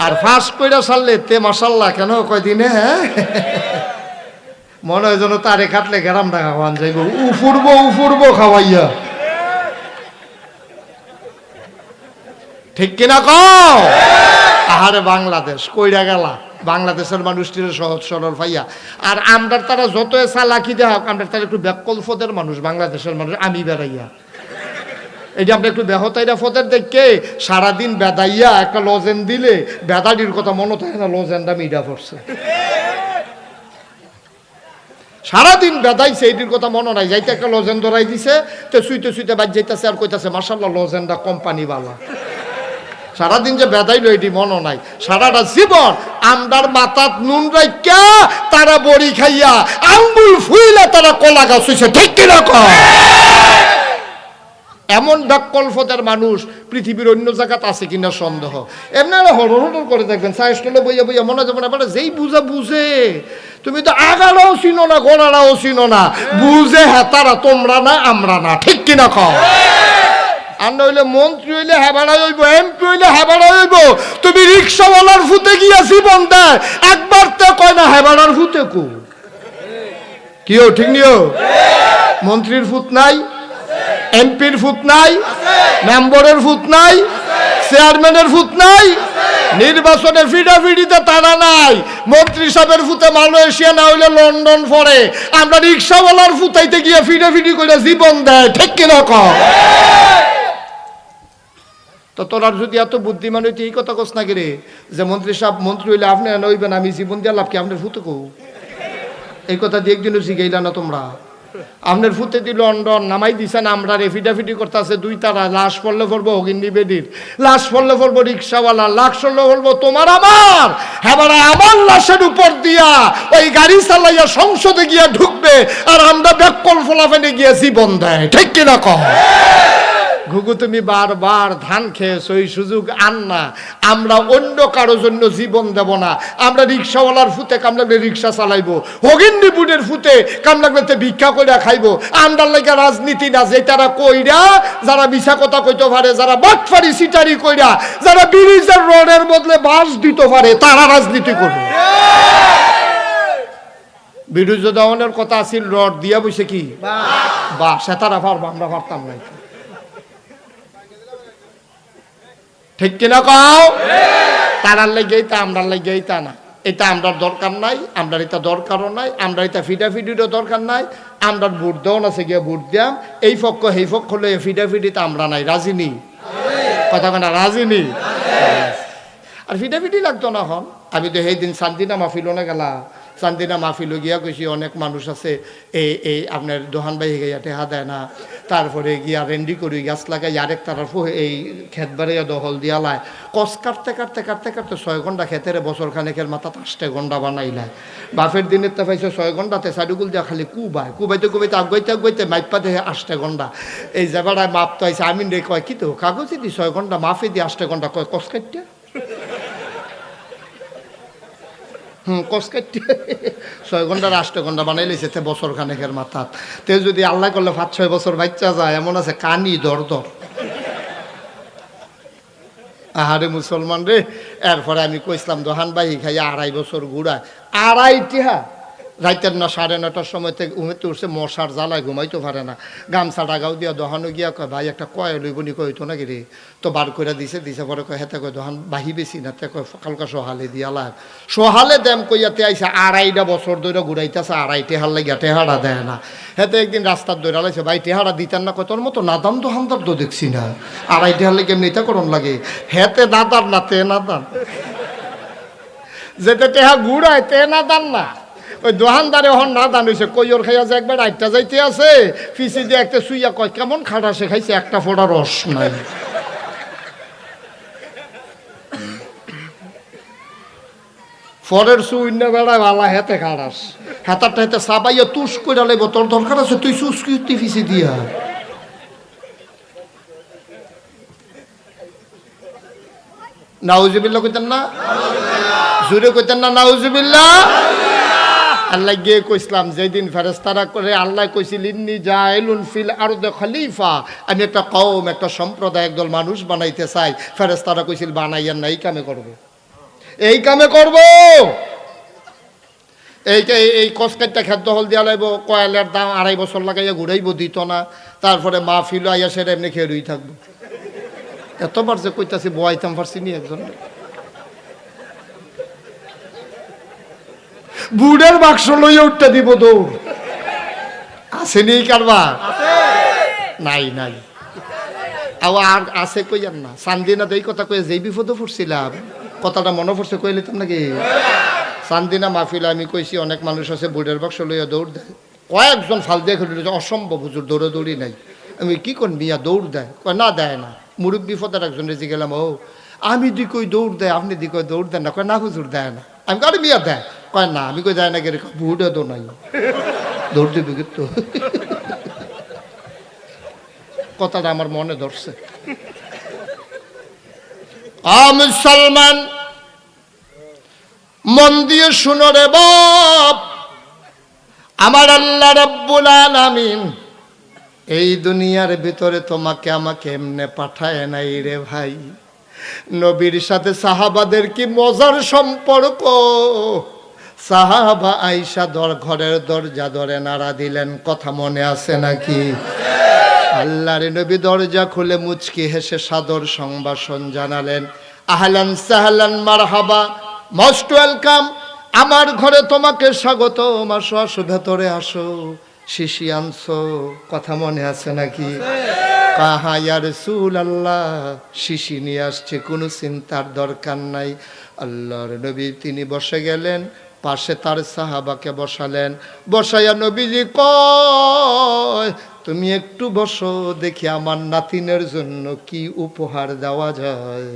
আর ফাঁস কইরা সারলে তে মাসাল্লাহ কেন কয়দিনে হ্যাঁ মনে হয় যেন তারে কাটলে গেরাম টাকা খাওয়ান যাইব উফুরবো খাওয়াইয়া ঠিক কিনা কও আহারে বাংলাদেশ কইরা গেলা বাংলাদেশের মানুষটির সহজ সরল ভাইয়া আর আমরা তারা যত চালাকি দেওয়া হোক আমরা তারা একটু ব্যাকল্পদের মানুষ বাংলাদেশের মানুষ আমি বেড়াইয়া এই যে আমরা একটু বেহতাইরা ফদের দেখে সারাদিন বেদাইয়া একটা লজেন দিলে বেদাডির কথা মনে থাকে না লজেনটা মিডা পড়ছে সারাদিন বেদাইছে এইটির কথা মনে নাই যাইতে একটা লজেন ধরাই দিছে তো শুইতে বাদ যাইতেছে আর কইতাছে মাশাআল্লাহ লজেনটা কোম্পানি বালা সারাদিন যে বেদাইলো এটি মনে নাই সারাটা জীবন আমদার মাথাত নুন রাইকা তারা বড়ি খাইয়া আঙ্গুল ফুইলা তারা কলা গাছ হইছে ঠিক কিনা কয় এমন ব্যাকল্পদের মানুষ পৃথিবীর অন্য জায়গাতে আছে কিনা সন্দেহ এমনি হড়হড় করে দেখবেন সাইস্টলে বইয়া বইয়া মনে যাবে না যেই বুঝে তুমি তো আগাড়াও চিনো না গোড়াটাও চিনো না বুঝে হ্যাঁ তারা তোমরা না আমরা না ঠিক কিনা কও আর নইলে মন্ত্রী হইলে হেবাড়া হইব এমপি হইলে হেবাড়া হইব তুমি রিক্সাওয়ালার ফুতে গিয়া জীবন দেয় একবার তো কয় না হেবাড়ার ফুতে কো কিও ঠিক নিও মন্ত্রীর ফুত নাই এমপির ফুত নাই মেম্বরের ফুত নাই চেয়ারম্যানের ফুত নাই নির্বাচনে ফিডাফিডিতে তারা নাই মন্ত্রী সাহেবের ফুতে মালয়েশিয়া না হইলে লন্ডন পড়ে আমরা রিক্সাওয়ালার ফুতাইতে গিয়ে ফিডাফিডি করে জীবন দেয় ঠিক কিনা কও তো তোর যদি এত বুদ্ধিমান হইতে এই কথা কস না রে যে মন্ত্রী সাহেব মন্ত্রী হইলে আপনি নইবেন আমি জীবন দিয়ে লাভ কি আপনার ফুতে কো এই কথা দিয়ে একদিনও শিখাইলা না তোমরা আপনার ফুতে দি লন্ডন নামাই দিছেন আমরা রেফিডাফিডি করতে আছে দুই তারা লাশ পড়লে পড়বো অগিন্নি বেডির লাশ পড়লে পড়বো রিক্সাওয়ালা লাশ পড়লে পড়বো তোমার আমার হ্যাঁ আমার লাশের উপর দিয়া ওই গাড়ি চালাইয়া সংসদে গিয়া ঢুকবে আর আমরা ব্যাকল ফলাফেনে গিয়ে জীবন দেয় ঠিক কিনা কহ ঘুঘু তুমি বারবার ধান খেয়েছো এই সুযোগ আন না আমরা অন্য কারো জন্য জীবন দেব না আমরা রিক্সাওয়ালার ফুতে কাম লাগলে রিক্সা চালাইবো হগিন্নি বুড়ের ফুতে কাম লাগলে ভিক্ষা কইরা খাইবো আমরা লাগে রাজনীতি না যে তারা কইরা যারা মিছা কথা কইতে পারে যারা বাটফারি সিটারি কইরা যারা ব্রিজের রোডের বদলে বাস দিতে পারে তারা রাজনীতি করবে বিরোধী দলের কথা আছিল রড দিয়া বসে কি বা সে তারা পারবো আমরা পারতাম না ঠিক কিনা কও তারার লাগেই তা আমরার লাগেই তা না এটা আমরার দরকার নাই আমরার এটা দরকারও নাই আমরা এটা ফিডাফিডিরও দরকার নাই আমরা ভোট দেওয়া আছে গিয়ে ভোট দিয়াম এই পক্ষ সেই পক্ষ হলে ফিডাফিডিতে আমরা নাই রাজিনী কথা কেনা রাজিনী আর ফিডাফিডি লাগতো না হন আমি তো সেই দিন শান্তিনা মাহফিলও না গেলা শান্তিনা মাহফিলও গিয়া কইছি অনেক মানুষ আছে এই আপনার দোহান বাই গিয়া টেহা দেয় না তারপরে গিয়া রেন্ডি করি গাছ লাগাই আরেক তার এই খেত বাড়িয়া দখল দিয়া লায় কষ কাটতে 6 ঘন্টা খেতের বছর খানেকের মাথা 8 ঘন্টা বানাইলায় বাপের দিনের তো পাইছে 6 ঘন্টাতে সাইডুকুল দিয়া খালি কুবাইতে আগুয়াইতে মাইপা দেখে 8 ঘন্টা এই জায়গাটায় মাপ তো আইসে আমিন রে কয় কি তো কাগজে দি 6 ঘন্টা মাফে দিয়ে 8 ঘন্টা কয় কষ কাটতে কষ কাটতে 6 ঘন্টার 8 ঘন্টা বানাই লেছে তে বছর খানেকের মাথাত তে যদি আল্লাহ করলে 5-6 বছর বাচ্চা যায় এমন আছে কানি দর আহারে মুসলমান রে এরপরে আমি কইসলাম দোহান ভাই খাইয়া 2.5 বছর ঘুরায় 2.5 রাইতের না 9:30টার সময় থেকে ঘুমাইতে উঠছে মশার জ্বালায় ঘুমাইতে পারে না গামছা ডাগাও দিয়া দোহানো গিয়া কয় ভাই একটা কয় লইবনি কইতো নাকি রে তো বার করে দিছে পরে কয় হেতে কয় দোহান বাহি বেশি না তে কয় কালকা সহালে দিয়া লাগ সহালে দেম কইয়াতে আইসা 2.5 বছর ধরে ঘুরাইতেছে 2.5 হাল লাগিয়া টেহাড়া দেয় না হেতে একদিন রাস্তার দৌড়া লাইছে ভাই টেহাড়া দিতেন না কয় তোর মতো নাদান দোহানদার তো দেখছি না 2.5 হাল লাগে এমনি তা করন লাগে হেতে নাদান না তে নাদান যেতে টেহা ঘুরায় তে নাদান না ওই দোহানদারে হন না দান হয়েছে কইর খাইয়া যে একবার 8টা যাইতে আছে ফিসি দিয়ে একটা শুইয়া কয় কেমন খাটা সে খাইছে একটা ফোঁটা রস নাই ফরের সুইন্য বেড়ায় বালা হেতে খাড়াস হেতারটা হেতে সাবাইয়া তুস করে লাগবো তোর দরকার আছে তুই সুস্কৃতি ফিসি দিয়া নাউজুবিল্লাহ কইতেন না জোরে কইতেন না নাউজুবিল্লাহ আল্লাহ গিয়ে কইসলাম যেদিন ফেরেশতারা করে আল্লাহ কইছিল ইন্নী জাইলুন ফিল আরদি খলিফা আমি একটা কওম একটা সম্প্রদায় একদল মানুষ বানাইতে চাই ফেরেশতারা কইছিল বানাইয়ার না এই কামে করব এই কসকাইটা খাদ্য হল দিয়া লাইব কয়েলের দাম 2.5 বছর লাগাইয়া ঘুরাইব দিত না তারপরে মাহফিল আইয়া সেটা এমনি খেয়ে রই থাকবো এতবার যে কইতাছি বয়াইতাম পারছি নি একজন বুড়ের বাক্স লইয়া উঠতে দিব দৌড় আসেনি কারবার নাই নাই আর আছে কইয়ার না চান্দিনা এই কথা কয়ে যেই বিপদে পড়ছিলাম কথাটা মনে পড়ছে কয়ে লিতাম নাকি চান্দিনা মাহফিলে আমি কইছি অনেক মানুষ আছে বুড়ের বাক্স লইয়া দৌড় দেয় কয়েকজন ফাল দিয়ে খেলে অসম্ভব হুজুর দৌড়ি নাই আমি কি করবি মিয়া দৌড় দেয় কয় না দেয় না মুরব্বী ফদার একজন রেজি গেলাম ও আমি দিকই দৌড় দেয় আপনি দিকই দৌড় দেন না কয় না হুজুর দেয় না আমি কারে মিয়া দেয় কয় না আমি কই দেয় না কে বুড়ে তো নাই দৌড় দিবি কিন্তু কথাটা আমার মনে ধরছে মুসলমান মন দিয়ে শুনো রে বাপ আমার আল্লাহ রাব্বুল আলামিন এই দুনিয়ার ভিতরে তোমাকে আমাকে এমনে পাঠায় নাই রে ভাই নবীর সাথে সাহাবাদের কি মজার সম্পর্ক সাহাবা আয়েশা ঘরের দরজা ধরে নাড়া দিলেন কথা মনে আছে নাকি আল্লাহর নবী দরজা খুলে মুচকি হেসে সাদর সংবাসন জানালেন আহলান সাহলান মারহাবা মোস্ট ওয়েলকাম আমার ঘরে তোমাকে স্বাগত আসো আসো ভেতরে আসো শিশি আনছো কথা মনে আছে নাকি কাহা ইয়া রাসূলুল্লাহ শিশি নিয়ে আসছে কোনো চিন্তার দরকার নাই আল্লাহর নবী তিনি বসে গেলেন পাশে তার সাহাবাকে বসালেন বসাইয়া নবীজি কয় তুমি একটু বসো দেখি আমার নাতিনের জন্য কি উপহার দেওয়া যায়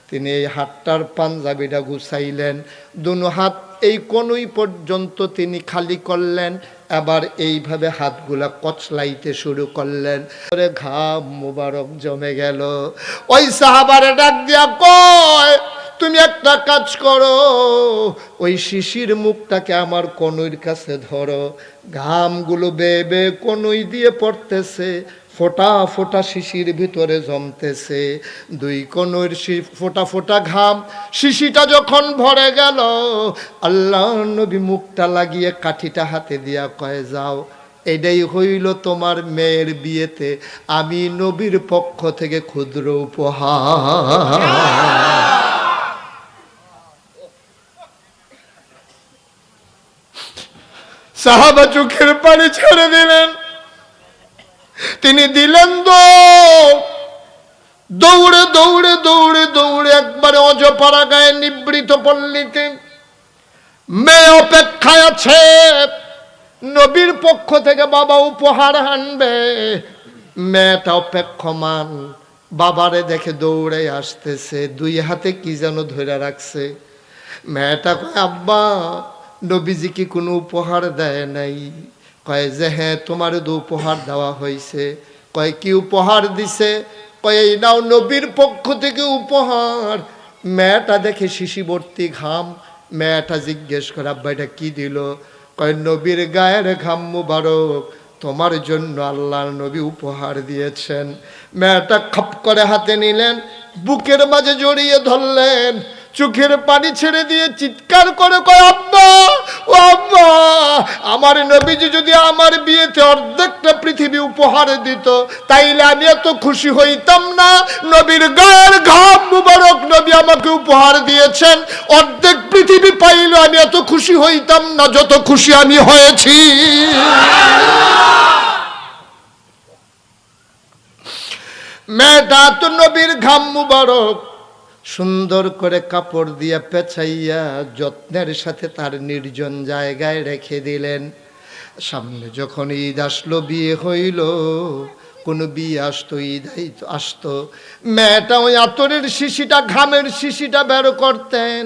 তিনি এই হাতটার পাঞ্জাবিটা গুছাইলেন দুনো হাত এই কোনই পর্যন্ত তিনি খালি করলেন আবার এইভাবে হাতগুলা কচলাইতে শুরু করলেন ঘাম মুবারক জমে গেল ওই সাহাবারে ডাক দিয়া কয় তুমি একটা কাজ করো ওই শিশির মুখটাকে আমার কনুইর কাছে ধরো ঘামগুলো বেয়ে বেয়ে কনুই দিয়ে পড়তেছে ফোটা ফোটা শিশির ভিতরে জমতেছে দুই কনুইর ফোটা ফোটা ঘাম শিশিটা যখন ভরে গেল আল্লাহ নবী মুখটা লাগিয়ে কাঠিটা হাতে দিয়া কয়ে যাও এটাই হইল তোমার মেয়ের বিয়েতে আমি নবীর পক্ষ থেকে ক্ষুদ্র উপহার সাহাবা চোখের পানি ছেড়ে দিলেন তিনি দিলেন দৌড়ে দৌড়ে দৌড়ে দৌড়ে একবারে অজপাড়া গায়ে নিবৃত পল্লীতে মেয়ে অপেক্ষায় আছে নবীর পক্ষ থেকে বাবা উপহার আনবে মেয়েটা অপেক্ষমান বাবারে দেখে দৌড়ে আসতেছে দুই হাতে কি যেন ধরে রাখছে মেয়েটা কয় আব্বা নবীজি কি কোনো উপহার দেয় নাই কয় যে হ্যাঁ তোমার তো উপহার দেওয়া হয়েছে কয় কি উপহার দিছে কয় এই নাও নবীর পক্ষ থেকে উপহার মেয়েটা দেখে শিশি ভর্তি ঘাম মেয়েটা জিজ্ঞেস করে আব্বা এটা কি দিল কয় নবীর গায়ের ঘাম মুবারক তোমার জন্য আল্লাহর নবী উপহার দিয়েছেন মেয়েটা খপ করে হাতে নিলেন বুকের মাঝে জড়িয়ে ধরলেন চোখের পানি ছেড়ে দিয়ে চিৎকার করে কয় আব্বা ও আব্বা আমার নবীজি যদি আমার বিয়েতে অর্ধেকটা পৃথিবী উপহার দিত তাইলে আমি এত খুশি হইতাম না নবীর গায়ের ঘাম মুবারক নবী আমাকে উপহার দিয়েছেন অর্ধেক পৃথিবী পাইলে আমি এত খুশি হইতাম না যত খুশি আমি হয়েছি মেয়েটা তো নবীর ঘাম মুবারক সুন্দর করে কাপড় দিয়া পেঁচাইয়া যত্নের সাথে তার নির্জন জায়গায় রেখে দিলেন সামনে যখন ঈদ আসলো বিয়ে হইল কোনো বিয়ে আসতো ঈদ আসতো মেয়েটা ওই আতরের শিশিটা ঘামের শিশিটা বের করতেন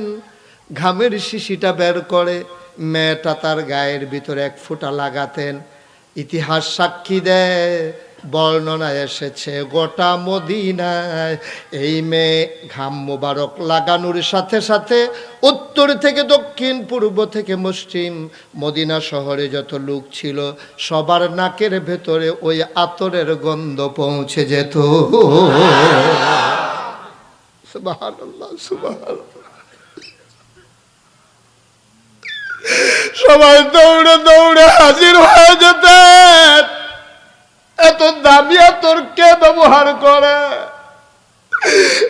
ঘামের শিশিটা বের করে মেয়েটা তার গায়ের ভিতরে এক ফোঁটা লাগাতেন। ইতিহাস সাক্ষী দেয়, বর্ণনায় এসেছে গোটা মদিনায় এই মেয়ে ঘাম মোবারক লাগানোর সাথে সাথে উত্তর থেকে দক্ষিণ, পূর্ব থেকে পশ্চিম, মদিনা শহরে যত লোক ছিল সবার নাকের ভেতরে ওই আতরের গন্ধ পৌঁছে যেত। সুবহানাল্লাহ, সুবহানাল্লাহ। সবাই দৌড়ে দৌড়ে হাজির হয়ে যেতেন। এত দামি আতর কে ব্যবহার করে?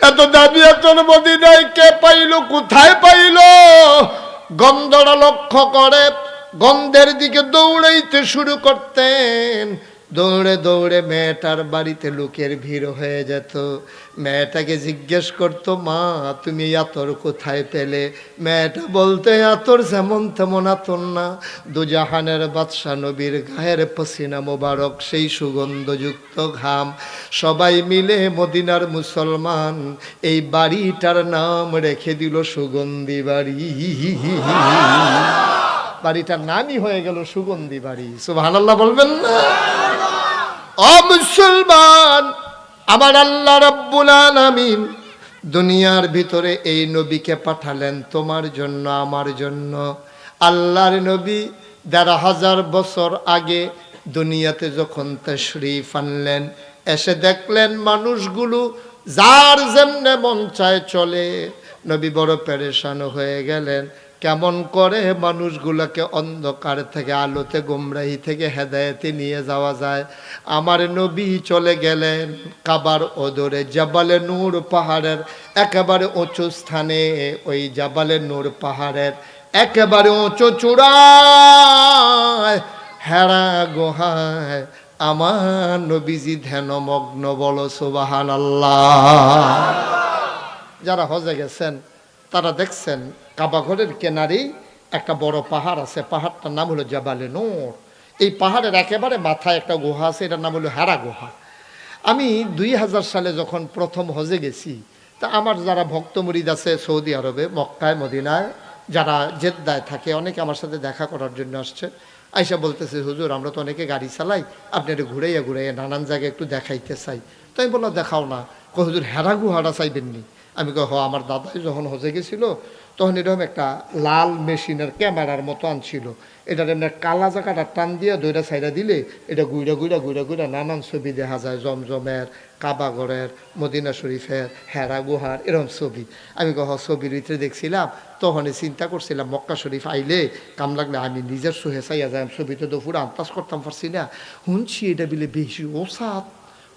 এত দামি আতর মদিনায় কে পাইল, কোথায় পাইল? গন্ধটা লক্ষ্য করে গন্ধের দিকে দৌড়াইতে শুরু করতেন। দৌড়ে দৌড়ে মেয়েটার বাড়িতে লোকের ভিড় হয়ে যেত। মেয়েটাকে জিজ্ঞেস করতো, মা তুমি এই আতর কোথায় পেলে? মেয়েটা বলতে, আতর যেমন তেমন আতর না, দুজাহানের বাদশা নবীর গায়ের পসিনা মোবারক, সেই সুগন্ধযুক্ত ঘাম। সবাই মিলে মদিনার মুসলমান এই বাড়িটার নাম রেখে দিল সুগন্ধি বাড়ি। বাড়িটার নামই হয়ে গেল সুগন্ধি বাড়ি। সুবহানাল্লাহ বলবেন না? ও মুসলমান, আমার আল্লাহ রাব্বুল আলামিন দুনিয়ার ভিতরে এই নবীকে পাঠালেন তোমার জন্য, আমার জন্য। আল্লাহর নবী ১৫০০ বছর আগে দুনিয়াতে যখন তাশরীফ আনলেন, এসে দেখলেন মানুষগুলো যার যেমনে মন চায় চলে। নবী বড় পেরেশান হয়ে গেলেন, কেমন করে মানুষগুলোকে অন্ধকার থেকে আলোতে, গুমরাহি থেকে হেদায়েতে নিয়ে যাওয়া যায়। আমার নবী চলে গেলেন কাবার ওদরে জাবালে নূর পাহাড়ের একেবারে উঁচু স্থানে। ওই জাবালে নূর পাহাড়ের একেবারে উঁচু চূড়ায় হেরা গুহায় আমার নবীজি ধ্যানমগ্ন। বলো সুবহানাল্লাহ। যারা হজে গেছেন তারা দেখছেন কাবা ঘরের কেনারেই একটা বড় পাহাড় আছে। পাহাড়টার নাম হলো জাবালে নূর। এই পাহাড়ের একেবারে মাথায় একটা গুহা আছে, এটার নাম হলো হেরা গুহা। আমি ২০০০ সালে যখন প্রথম হজে গেছি, তা আমার যারা ভক্ত মুরিদ আছে সৌদি আরবে, মক্কায়, মদিনায়, যারা জেদ্দায় থাকে, অনেকে আমার সাথে দেখা করার জন্য আসছে। আইসা বলতেছে, হুজুর আমরা তো অনেকে গাড়ি চালাই, আপনি একটু ঘুরাইয়া ঘুরাইয়া নানান জায়গায় একটু দেখাইতে চাই। তো আমি বললাম দেখাও না। হুজুর হেরা গুহাটা চাইবেননি? আমি কহ আমার দাদাই যখন হজে গেছিল তখন এরকম একটা লাল মেশিনের ক্যামেরার মতো আনছিল। এটার এমনি কালা জায়গাটা টান দিয়ে দইরা সাইডা দিলে এটা গুইরা গুইরা গুইরা গুইরা নানান ছবি দেখা যায়, জমজমের, কাবাগরের, মদিনা শরীফের, হেরা গুহার, এরকম ছবি। আমি কহ ছবির ভিতরে দেখছিলাম, তখনই চিন্তা করছিলাম মক্কা শরীফ আইলে কাম লাগলে আমি নিজের সুহে চাইয়া যাই, ছবিতে তো পুরো আন্দাজ করতাম পারছি না। শুনছি এটা বিলে বেশি ওসাত।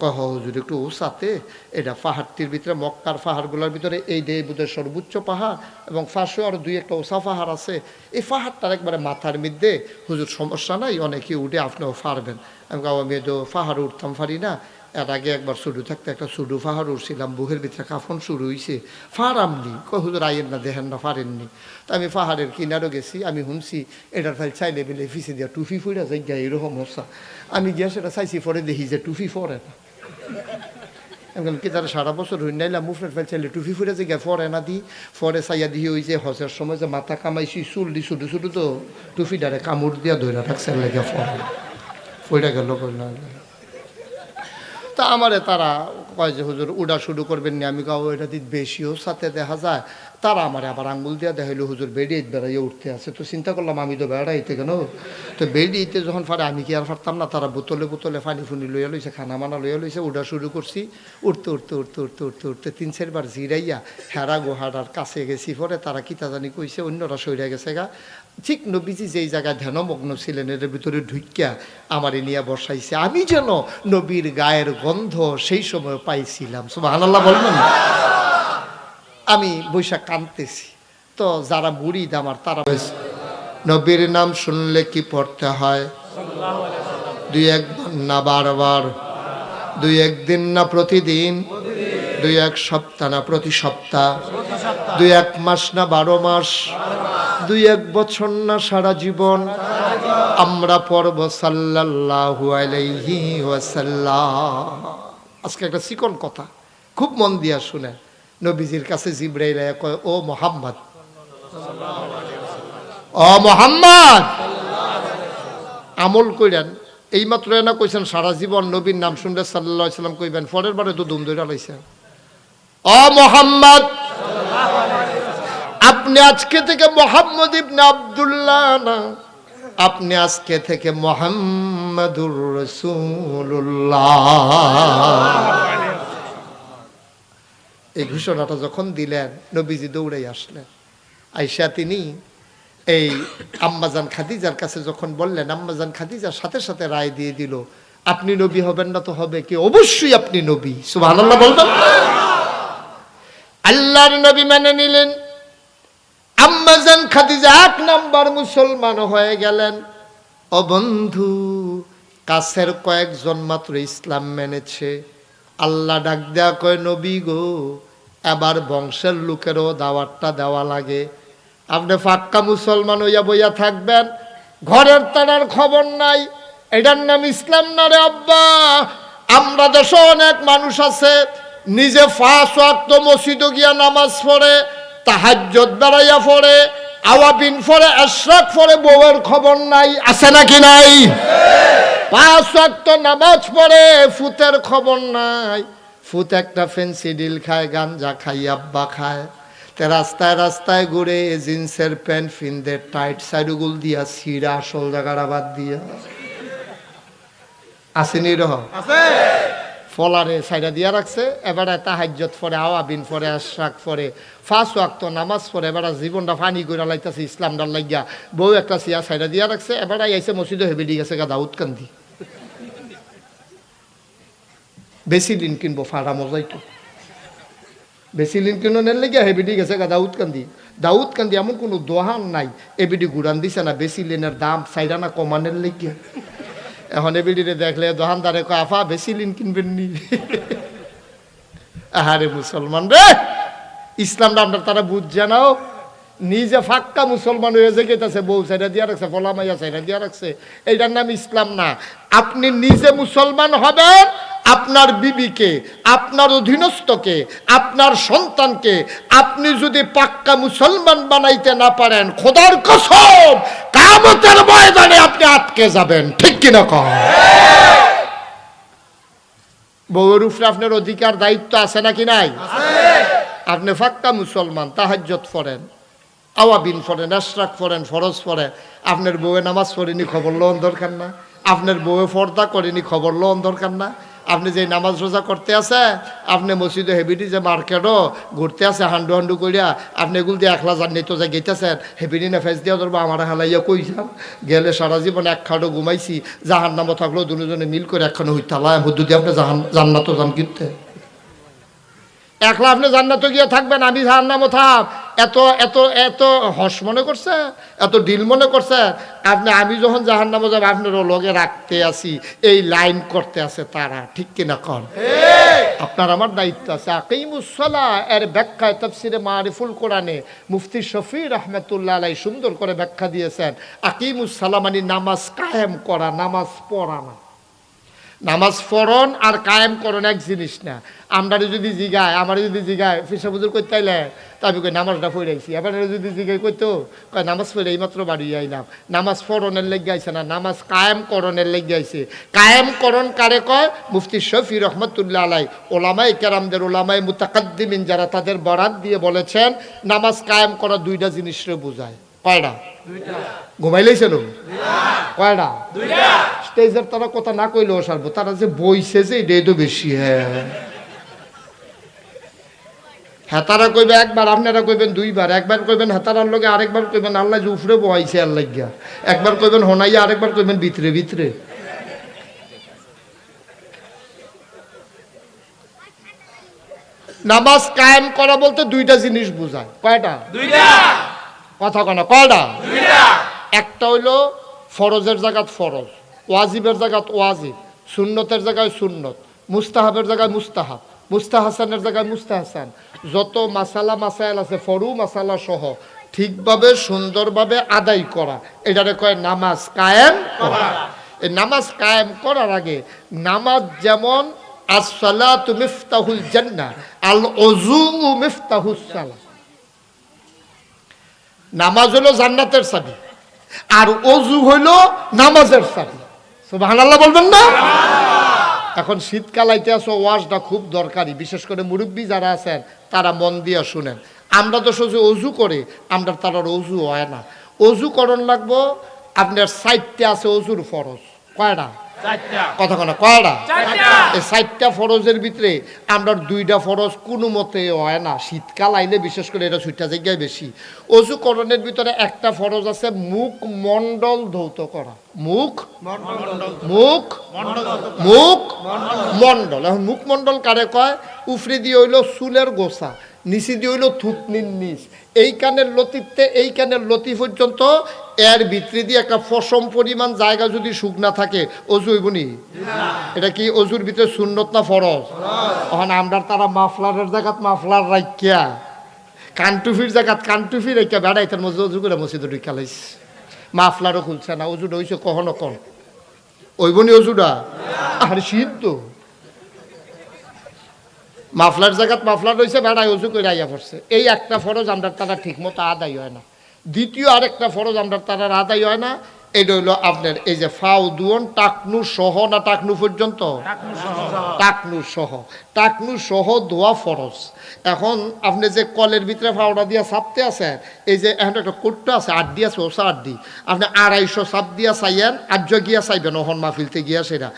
কহ হুজুর একটু ওসাতে, এটা পাহাড়টির ভিতরে, মক্কার পাহাড়গুলোর ভিতরে এই দিয়ে বোধহয় সর্বোচ্চ পাহাড়, এবং পাশেও আরও দুই একটা ওসা পাহাড় আছে। এই পাহাড়টার একবারে মাথার মধ্যে, হুজুর সমস্যা নাই, অনেকে উঠে আপনিও পারবেন। আমি কাউ আমি তো পাহাড় উঠতাম পারি না। এর আগে একবার শুরু থাকতে একটা শুরু পাহাড় উঠছিলাম, বুকের ভিতরে কাফন শুরু হয়েছে, ফারামনি হুজুর আইয়েন না, দেখেন না, পারেননি। তো আমি পাহাড়ের কিনারও গেছি, আমি শুনছি এটার ফাইল চাইলে বেলে ফিসে দিয়া টুফি ফুইরা যাই গা, এরকম অবস্থা। আমি গিয়া সেটা চাইছি, পরে দেখি যে টুফি পরে না। আমি কি তারা সারা বছর হই নাইলাম মুফরের ফেল চাইলে টুফি ফুইরা যাই গা, পরে না দিই। পরে চাইয়া দিয়ে ওই যে হজের সময় যে মাথা কামাইছি, চুল দি ছোটো ছোটো, তো টুফি ডারে কামড় দিয়া ধরে রাখছে লেগে ফইরা গেল। তা আমারে তারা কয় যে হুজুর উড়া শুরু করবেন না। আমি কাউ এটা দিক বেশিও সাথে দেখা যায়। তারা আমারে আবার আঙ্গুল দিয়া দেখাইলো, হুজুর বেড়িয়ে বেড়াইয়ে উঠতে আছে। তো চিন্তা করলাম আমি তো বেড়াইতে কেন, তো বেড়িয়েতে যখন পারে আমি কি আর পারতাম না। তারা বোতলে বোতলে পানি ফুনি লইয়া লইছে, খানা মানা লইয়া লইছে, উড়া শুরু করছি। উঠতে উঠতে উঠতে উঠতে উঠতে উঠতে ৩-৪ বার জিরাইয়া হেরা গুহাটার কাছে গেছি। পরে তারা কি তা জানি কইছে, অন্যরা সইরা গেছে গা। ঠিক নবীজি যেই জায়গায় ধ্যানমগ্ন ছিলেন এর ভিতরে ঢুকিয়া আমারে নিয়ে বসাইছে। আমি যেন নবীর গায়ের গন্ধ সেই সময় পাইছিলাম। সুবহানাল্লাহ বলবেন। আমি বৈশাখ কাঁদতেছি। তো যারা মুরিদ আমার, তারা নবীর নাম শুনলে কি পড়তে হয়? ২-১ বার না বারবার, ২-১ দিন না প্রতিদিন, ২-১ সপ্তাহ না প্রতি সপ্তাহ, ২-১ মাস না ১২ মাস, ২-১ বছর না সারা জীবন আমরা পড়ব সাল্লাল্লাহু আলাইহি ওয়াসাল্লাম। আজকে একটা চিকন কথা, খুব মন দিয়া শুনে। নবীজির কাছে জিবরাইল কয়, ও মুহাম্মদ, ও মুহাম্মদ আমল কইরেন। এইমাত্র না কইছেন সারা জীবন নবীর নাম শুনলে সাল্লাল্লাহু আলাইহি সাল্লাম কইবেন, পরের বারে তো দুম ধইরা লাইছেন। ও মুহাম্মদ আপনি আজকে থেকে মুহাম্মদ ইবনে আব্দুল্লাহ না, আপনি আজকে থেকে মুহাম্মাদুর রাসূলুল্লাহ। এই ঘোষণাটা যখন দিলেন নবীজি দৌড়ে আসলেন। আয়েশা তিনি এই আম্মাজান খাদিজার কাছে যখন বললেন, আম্মাজান খাদিজার সাথে সাথে রায় দিয়ে দিল, আপনি নবী হবেন না তো হবে কি, অবশ্যই আপনি নবী। সুবহানাল্লাহ বলবেন। আল্লাহর নবী মেনে নিলেন। আম্মাজান খাদিজা 1 নাম্বার মুসলমান হয়ে গেলেন। ও বন্ধু, কাছের কয়েকজন মাত্র ইসলাম মেনেছে। আল্লাহ ডাক দেয়া কয়, নবী গো, এবার বংশের লোকেরও দাওয়াতটা দেওয়া লাগে। আপনি ফাক্কা মুসলমান হইয়া বইয়া থাকবেন, ঘরের তারার খবর নাই, এটার নাম ইসলাম না রে আব্বা। আমরা দেশে অনেক মানুষ আছে নিজে 5 ওয়াক্ত মসজিদে গিয়া নামাজ পড়ে, তাহাজ্জুদ বেড়াইয়া পড়ে, আওয়াবিন পড়ে, ইশরাক পড়ে, বউয়ের খবর নাই। আছে নাকি নাই? 5 ওয়াক্ত নামাজ পড়ে, ফুতের খবর নাই। ফুত একটা ফেন্সিডিল খায়, গাঞ্জা খাই, আব্বা খায়। তে রাস্তায় রাস্তায় ঘুরে জিন্সের প্যান্ট ফিনদে, টাইট সাইডুগুল দিয়া সিরা আসল জায়গাটা বাদ দিয়া। আসেনি রহ ফলারে সাইডা দিয়া রাখছে। এবারে তাহাজ্জুদ পড়ে, আওয়াবিন পড়ে, ইশরাক পড়ে, 5 ওয়াক্ত নামাজ পড়ে। এবারে জীবনটা ফানি কইরা লাইতাছে ইসলামটার লাগিয়া। বউ একটা সিয়া সাইডা দিয়া রাখছে। এবারে আইছে মসজিদে হেবেডি গেছে গা দাউদ কান্দি। বেশি দিন কিনবো ফাড়া মজাইতো, বেশি দিন কিনো নেন লেগে হেবেডি গেছে গা দাউদ কান্দি। দাউদ কান্দি এমন কোনো দোহান নাই এবিডি গুড়ান দিছে না বেশি লিনের দাম সাইডা না কমানের লেগে। এখন এবিডিরে দেখলে দোকানদারে কয়, আফা বেশি লিন কিনবেন নি? আহারে মুসলমান রে, ইসলামটা আপনার তারা বুঝছে নাও। নিজে ফাক্কা মুসলমান হয়ে যে গেছে, বউ সাইডা দিয়া রাখছে, ফলা মাইয়া সাইডা দিয়া রাখছে, এইটার নাম ইসলাম না। আপনি নিজে মুসলমান হবেন, আপনার বিবিকে, আপনার অধীনস্থকে, আপনার সন্তানকে আপনি যদি পাক্কা মুসলমান বানাইতে না পারেন, খোদার কসম কিয়ামতের ময়দানে আপনি আটকে যাবেন। ঠিক কিনা কন? বউয়ের উপরে আপনার অধিকার দায়িত্ব আছে নাকি নাই? আপনি পাক্কা মুসলমান, তাহাজ্জুদ পড়েন, আওয়াবিন পড়েন, ইশরাক পড়েন, ফরজ পড়েন। আপনার বউয়ে নামাজ পড়েনি, খবর লওয়ার দরকার না। আপনার বউয়ে পর্দা করেনি, খবর লওয়ার দরকার না। আপনি যে নামাজ রোজা করতে আছে, আপনি মসজিদে হেবিডি যে মার্কেটও ঘুরতে আছে হান্ডু হান্ডু করিয়া, আপনি এগুলো দিয়ে 1 লাখ নিত যে গেতেছেন, হেবিডি না ফেস দিয়া ধরবো আমার হালাইয়া কই যান গেলে সারা জীবন 1 খাটো ঘুমাইছি, জাহান নামও থাকলেও দুজনে মিল করে একখানে হইতে আলায় মধ্য দিয়ে আপনি জান্নাত যান কিনতে। 1 লাখ আপনি জান্নাত গিয়ে থাকবেন, আমি জাহান নামও থাক। এত এত এত হস মনে করছে, এত ডিল মনে করছে আপনি। আমি যখন জাহান নামে যাব আপনারও লগে রাখতে আসি, এই লাইন করতে আছে তারা। ঠিক কিনা কর? আপনার আমার দায়িত্ব আছে। আকিমুস সালাহ এর ব্যাখ্যায় তাফসিরে মারিফুল কোরআনে মুফতি শফি রাহমাতুল্লাহ আলাইহি সুন্দর করে ব্যাখ্যা দিয়েছেন। আকিমুস সালাহ মানে নামাজ কায়েম করা, নামাজ পড়া না। নামাজ পড়ন আর কায়েম করন এক জিনিস না। আমরা যদি জিগায়, আমার যদি জিগায় ফিসা বুজুর করতে আইলে, তা আমি কই নামাজটা পড়াইছি। এবার যদি জিগাই কইতো কয় নামাজ পড়ে এইমাত্র বাড়ি আইলাম। নামাজ পড়নের লেগে আইছে না, নামাজ কায়েম করণের লেগে আইছে। কায়েম করণ কারে কয়? মুফতি শফি রহমতুল্লাহ আলাই ওলামায়ে কেরামদের, ওলামায়ে মুতাকাদ্দিমিন যারা, তাদের বরাত দিয়ে বলেছেন নামাজ কায়েম করা 2টা জিনিসরে বোঝায়। কয়টা? 2টা। ঘুমাইলেছিল কয়টা? 2টা। স্টেজের তারা কথা না কইলেও সারবো, তারা যে বইছে যে এটাই তো বেশি। হ্যাঁ তারা কইবে একবার, আপনারা কইবেন 2বার। একবার কইবেন হেতারার লগে, আরেকবার কইবেন আল্লাহ যে উফরে বহাইছে আল্লাহ গিয়া। একবার কইবেন হোনাইয়া, আরেকবার কইবেন ভিতরে ভিতরে। নামাজ কায়েম করা বলতে 2টা জিনিস বোঝায়। কয়টা? 2টা। কথা কনা কয়টা? 2টা। একটা হইলো ফরজের জায়গাত ফরজ, ওয়াজিবের জায়গাত ওয়াজিব, সুন্নতের জায়গায় সুন্নত, মুস্তাহাবের জায়গায় মুস্তাহাব, মুস্তাহাসানের জায়গায় মুস্তাহাসান। যত মাসালা মাসাইল আছে ফরু মাসালা সহ ঠিকভাবে সুন্দরভাবে আদায় করা, এটারে কয় নামাজ কায়েম করা। এই নামাজ কায়েম করার আগে নামাজ যেমন as-salatu মিফতাহুল জান্নাহ, আল-উযু মিফতাহুস সালাহ। নামাজ হলো জান্নাতের চাবি, আর অজু হইল নামাজের চাবি। সুবহানাল্লাহ বলবেন না? এখন শীতকাল আইতে আসো, ওয়াজটা খুব দরকারি, বিশেষ করে মুরব্বী যারা আছেন তারা মন দিয়ে শুনেন। আমরা তো সোজা অজু করে, আমরা তার অজু হয় না। অজু করণ লাগবো আপনার 4টা আছে অজুর ফরজ। কয়টা? কথা কনা কয়টা? এই 4টা ফরজের ভিতরে আমরা 2টা ফরজ কোনো মতে হয় না। শীতকাল আইলে বিশেষ করে এটা 6টা জায়গায় বেশি। অজু করণের ভিতরে একটা ফরজ আছে মুখ মণ্ডল ধৌত করা। মুখ মুখ মুখ মণ্ডল। এখন মুখ মণ্ডল কারে কয়? উফরে দিয়ে হইল চুলের গোছা, নিচে দিয়ে হইল থুতনির নিচ, এই কানের লতিতে এই কানের লতি পর্যন্ত এর ভিতরে দিয়ে একটা ফসম পরিমাণ জায়গা যদি শুকনা থাকে অজু হইব নি? এটা কি অজুর ভিতরে সুন্নত না ফরজ? এখন আমরা তারা মাফলারের জায়গাত মাফলার রাখিয়া, কানটুফির জায়গাত কানটুফি রেখা বেড়াইতার মধ্যে অজু করে মসজিদে ঢুকা লাইছে, মাফলারও খুলছে না। অজুটা হইছে কখনো কন ওইব নি অজুটা? আর শীত তো মাফলার জায়গাত মাফলার রয়েছে, বেড়ায় অজু করে আইয়া পড়ছে। এই একটা ফরজ আমরা তারা ঠিক মতো আদায় হয় না। দ্বিতীয় আরেকটা ফরজ আমরা তারা আদায় হয় না, এটা হইলো আপনার এই যে ফাউ দুয়ন টাকনু সহ না টাকনু পর্যন্ত, টাকনু সহ, টাকনু সহ দোয়া ফরজ। এখন আপনি যে কলের ভিতরে ফাউডা দিয়া চাপতে আছেন, এই যে এখন একটা কোটটা আছে আড্ডি আছে, ওসা আড্ডি আপনি 250 চাপ দিয়া চাইয়েন, আর্য গিয়া চাইবেন ওহন মাহফিলতে গিয়া, সেটা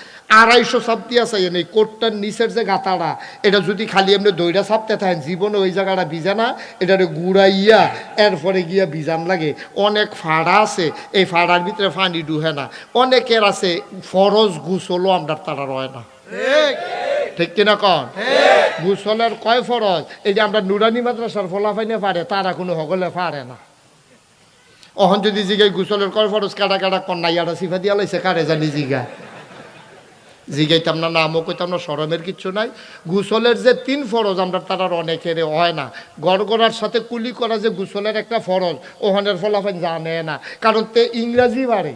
250 চাপ দিয়া চাইয়েন। এই কোটটার নিচের যে গাতাটা, এটা যদি খালি এমনি দইটা চাপতে থাকেন জীবনে ওই জায়গাটা ভিজে না, এটারে গুড়াইয়া এরপরে গিয়া ভিজান লাগে। অনেক ফাড়া আছে, এই ফাড়ার ভিতরে পানি ডুহে না। অনেকের আছে ফরজ গুসলও আমরা তারা রয় না, ঠিক কিনা কন? গুসলের কয় ফরজ? এই যে আমরা নুরানি মাদ্রাসার ফলাফাইনে পারে, তারা কোনো হগলে পারে না। অহন যদি জিগাই গুসলের কয় ফরজ, কাটা কাটা কন্যাইয়াটা সিফা দিয়া লাইছে, কারে জানি জিগা জিগাইতাম না, নামও কইতাম না, শরমের কিচ্ছু নাই। গুসলের যে 3 ফরজ আমরা তারার অনেকের হয় না। গড়গড়ার সাথে কুলি করা যে গুসলের একটা ফরজ, ওখানের ফলাফল জানে না, কারণ তে ইংরাজি পারে,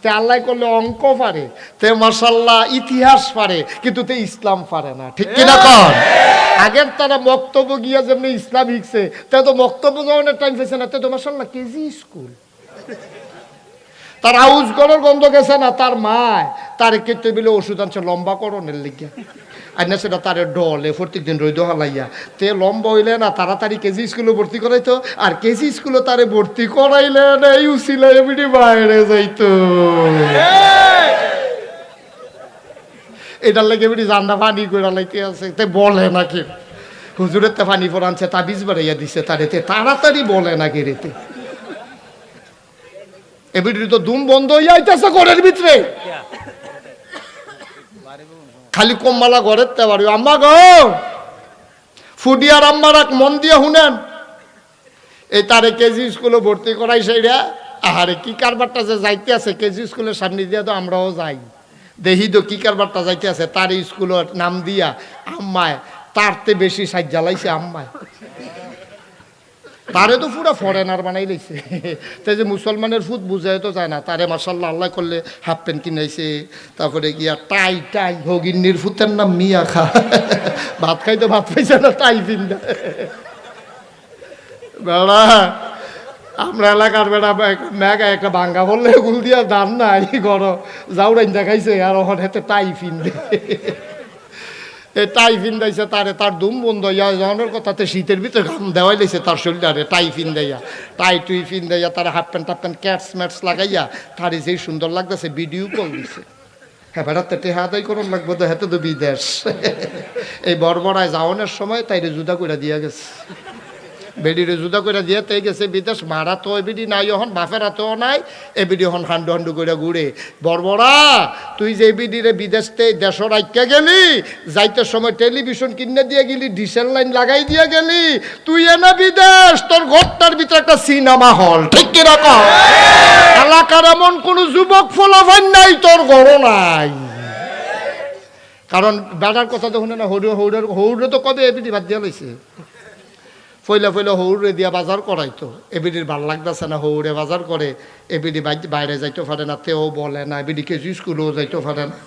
তে আল্লাহ করলে অঙ্ক পারে, তে মাশাআল্লাহ ইতিহাস পারে, কিন্তু তে ইসলাম পারে না, ঠিক কিনা কন? আগের তারা বক্তব্য গিয়া যেমনি ইসলাম শিখছে, তে তো বক্তব্য যখন টাইম পেয়েছে না, তে তো মাশাআল্লাহ কেজি স্কুল। তার আউজ গড়ের গন্ধ গেছে না, তার মায় তার কেটে বিলে ওষুধ আনছে লম্বা করণের লিগা, আর না সেটা তার ডলে প্রত্যেক দিন রইদ হালাইয়া, তে লম্বা হইলে না তাড়াতাড়ি কেজি স্কুলে ভর্তি করাইতো, আর কেজি স্কুলে তারে ভর্তি করাইলে না এই উসিলাই এমনি বাইরে যাইতো। এটার লাগে এমনি জান্ডা পানি করে লাইতে আছে, তে বলে নাকি হুজুরের তে পানি পরানছে, তাবিজ বাড়াইয়া দিছে তারে, তে তাড়াতাড়ি বলে নাকি রেতে। এবিডি তো দুম বন্ধ হইয়া আইতাছে ঘরের ভিতরে, খালি কম্মালা ঘরের তে বাড়ি। আম্মা গো, ফুডিয়ার আম্মারা মন দিয়ে শুনেন, এই তারে কেজি স্কুলে ভর্তি করাই সেইরা, আহারে কি কারবারটা যে যাইতে আছে কেজি স্কুলের সামনে দিয়া, তো আমরাও যাই দেখি তো কি কারবারটা যাইতে আছে। তার স্কুলের নাম দিয়া আম্মায় তারতে বেশি সাজ জ্বালাইছে আম্মায়, তারে তো পুরা ফরেনার বানাই লাইছে। তাই যে মুসলমানের ফুট বুঝাই তো যায় না, তারে মাশাআল্লাহ আল্লাহ করলে হাফ প্যান্ট কিনাইছে, তারপরে গিয়া টাই টাই হগিন্নির ফুতের নাম মিয়া খা, ভাত খাইতো ভাত পাইছে না, টাই পিন্দা বেড়া। আমরা এলাকার বেড়া মেঘা একটা ভাঙ্গা বললে গুল দিয়া দান নাই গড় যাওরাইন দেখাইছে, আর ওখানে হাতে টাই পিন্দে, টাই ফিন্দাইছে তারে, তার দুম বন্ধ হইয়া যাওয়ানোর কথাতে শীতের ভিতরে ঘাম দেওয়াই লাইছে তার শরীরে, টাই ফিন্দাইয়া টাই টুই ফিন্দাইয়া তারা হাফ প্যান্ট টাফ প্যান্ট ক্যাটস ম্যাটস লাগাইয়া তারে যেই সুন্দর লাগতেছে ভিডিও কল দিছে। হ্যাঁ বেড়াতে টেহা আদায় করুন লাগবো তো, হেতে তো বিদেশ। এই বড়বড়ায় যাওয়ানোর সময় তাইরে জুদা করে দিয়া গেছে, বেডিরে জুদা করে দিয়ে তাই গেছে বিদেশ। মারা তো এবিডি নাই, এখন বাপের হাতেও নাই, এবিডি এখন হান্ডু হান্ডু করে ঘুরে। বড়বড়া তুই যে এবিডিরে বিদেশতে দেশ রাইকা গেলি, যাইতে সময় টেলিভিশন কিনে দিয়ে গেলি, ডিসেল লাইন লাগাই দিয়ে গেলি, তুই এনে বিদেশ, তোর ঘরটার ভিতরে একটা সিনেমা হল, ঠিক কিরকম? এলাকার এমন কোন যুবক ফলাফান নাই, তোর ঘর নাই। কারণ বেড়ার কথা তো শুনে না, হৌরে হৌরে হৌরে তো কবে এবিডি বাদ দিয়া লইছে। ফইলা ফইলা হৌরে দিয়া বাজার করাইতো, এবিডির ভাল লাগতেছে না, হৌরে বাজার করে, এবিডি বাইরে যাইতে পারে না, তেও বলে না, এবিডি কেজি স্কুলেও যাইতে পারে না,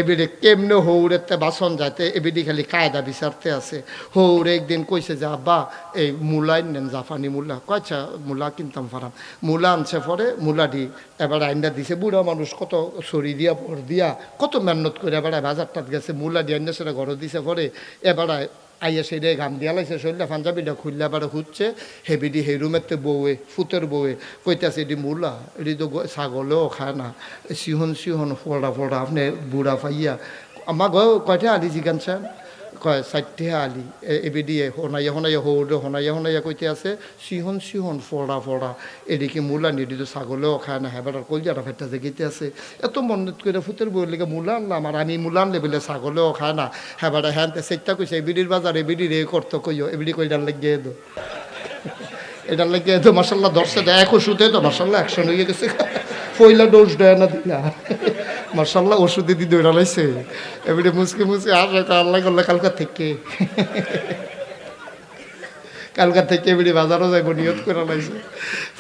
এবিডি কেমনে হৌরেতে বাসন যাইতে, এবিডি খালি কায়দা বিচারতে আছে। হৌরে একদিন কইছে যে আব্বা এই মূলা নেন, জাফানি মূলা, কয়ছা মূলা কিনতাম পারাম, মূলা আনছে পরে মূলাডি এবার আইনটা দিছে, বুড়া মানুষ কত ছড়ি দিয়া পর দিয়া কত মেহনত করে এবার বাজারটাত গেছে, মূলা দিয়ে আইনা সেটা ঘরে দিছে পরে এবার আইয়া সেই গাম দিয়া লাইছে, শরীরটা পাঞ্জাবিটা খুললে আবার হুচ্ছে, হেবিডি হে রুমেতে বউয়ে ফুতের বউয়ে কইতেছে এটি মূলা, এটি তো ছাগলেও খায় না, সিহন সিহন ফোড়া ফোড়া আপনি বুড়া পাইয়া আমার গো কয়টা আলি জিজ্ঞানছেন, কয় 4টে আলি, এবিডি হনাইয়া হনাইয়া হৌরে হনাইয়া হনাইয়া কইতে আছে সিহন সিহন ফোড়া ফোড়া, এদিকে মূলা নিয়ে এটি তো ছাগলেও খায় না, হ্যাঁ বেটার কলজাটা ফেটটা দেখিতে আছে, এত মনত করে ফুতের বউয়ের লেগে মূলা আনলাম, আর আমি মূলা আনলে বলে ছাগলেও খায় না, হ্যাঁ বেটা হ্যাঁ সেটা কইছে এবিডির বাজার এবিডি রে করতো কইও, এবিডি কইটার লেগে দো এটার লেগে তো মাসাল্লাহ দর্শে দেয়, এক ওষুধে তো মাসাল্লাহ অ্যাকশন হয়ে গেছে, পয়লা ডোজ দেয় না দিলা মাসাল্লাহ ওষুধে দিয়ে দৌড়া লাইছে, এবারে মুসকে মুসকে আসে আল্লাহ করলে কালকা থেকে এবিডি বাজারও যাইব নিয়ত করে লাইছে,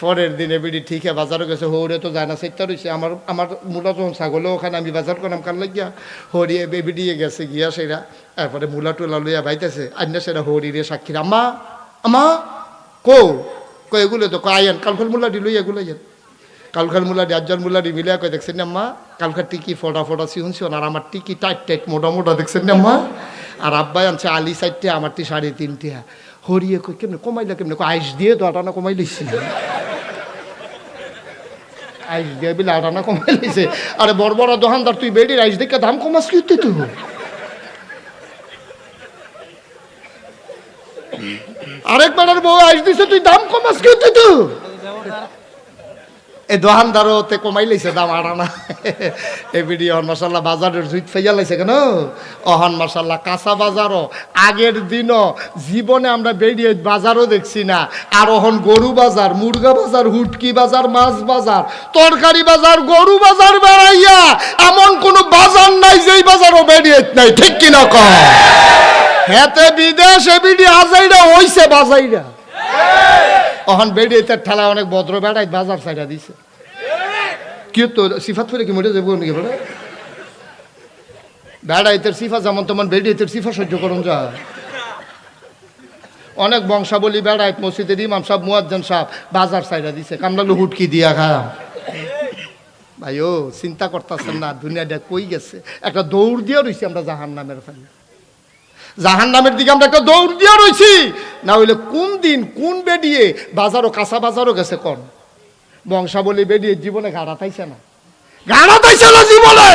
পরের দিন এবিডি ঠিক বাজারও গেছে, হৌরে তো যায় না সেটা রয়েছে, আমার মূলা যখন ছাগলেও ওখানে আমি বাজার করলাম কাল লাগিয়া, হরিয়ে এবিডিয়ে গেছে গিয়া সেরা, তারপরে মূলা টুলা লইয়া বাইতেছে, আন্না সেটা হরিরে সাক্ষীর আম্মা আমা কো এগুলো তো আয়েন কালখাল মুলাডি লই এগুলো আইয়েন, কালখাল মুলাডি আজ্জার মুলাডি মিলে কয় দেখছেন না আম্মা, কালখার টিকি ফোটা ফোটা সিহন সিহন, আর আমার টিকি টাইট টাইট মোটা মোটা দেখছেন না আম্মা, আর আব্বাই আনছে আলি 4টে, আমারটি 3.5। হরিয়ে কই কেমনে কমাইলা কেমনে, আইস দিয়ে তো আটানা কমাই লিছি, আইস দিয়ে বিলে আটানা কমাই লিছে, আরে বড় বড় দোকানদার তুই বেডির আইস দেখে দাম কমাস কি তুই, আরেকবার বউ আইস দিছে তুই দাম কমাস কি তুই, এই দোকানদারও তে কমাই লাইছে দাম আড়ানা, এই ভিডিও মাসাল্লাহ বাজারের জুইত ফাইয়া লাইছে কেন, অহন মাসাল্লাহ কাঁচা বাজারও আগের দিনও জীবনে আমরা বেরিয়ে বাজারও দেখছি না, আর অহন গরু বাজার, মুরগা বাজার, হুটকি বাজার, মাছ বাজার, তরকারি বাজার, গরু বাজার বেড়াইয়া এমন কোন বাজার নাই যেই বাজারও বেরিয়ে নাই, ঠিক কিনা কয়, হেতে বিদেশে বিডি আজাইরা হইছে বাজাইরা, অহন বেরিয়ে তার ঠেলা অনেক ভদ্র বেড়াই বাজার সাইডা দিছে, কি তো সিফাত ফিরে কি মরে যাবো নাকি বলে, বেড়াইতের সিফা যেমন তোমার বেরিয়েতের সিফা সহ্য করুন যায়, অনেক বংশাবলী বেড়াইত মসজিদের ইমাম সাহেব মুয়াজ্জিন সাহেব বাজার সাইডা দিছে, কামলাগুলো হুটকি দিয়া খায়, ভাই ও চিন্তা করতেছেন না দুনিয়াটা কই গেছে, একটা দৌড় দিয়ে রয়েছি আমরা জাহান্নামের ফেলে, জাহান্নামের দিকে আমরা একটা দৌড় দিয়ে রয়েছি, না হইলে কোন দিন কোন বেডিয়ে বাজারও কাঁচা বাজারও গেছে কোন বংশাবলী বেডিয়ে জীবনে গাড়াতাইছে না, গাড়াতাইছে না জীবনে,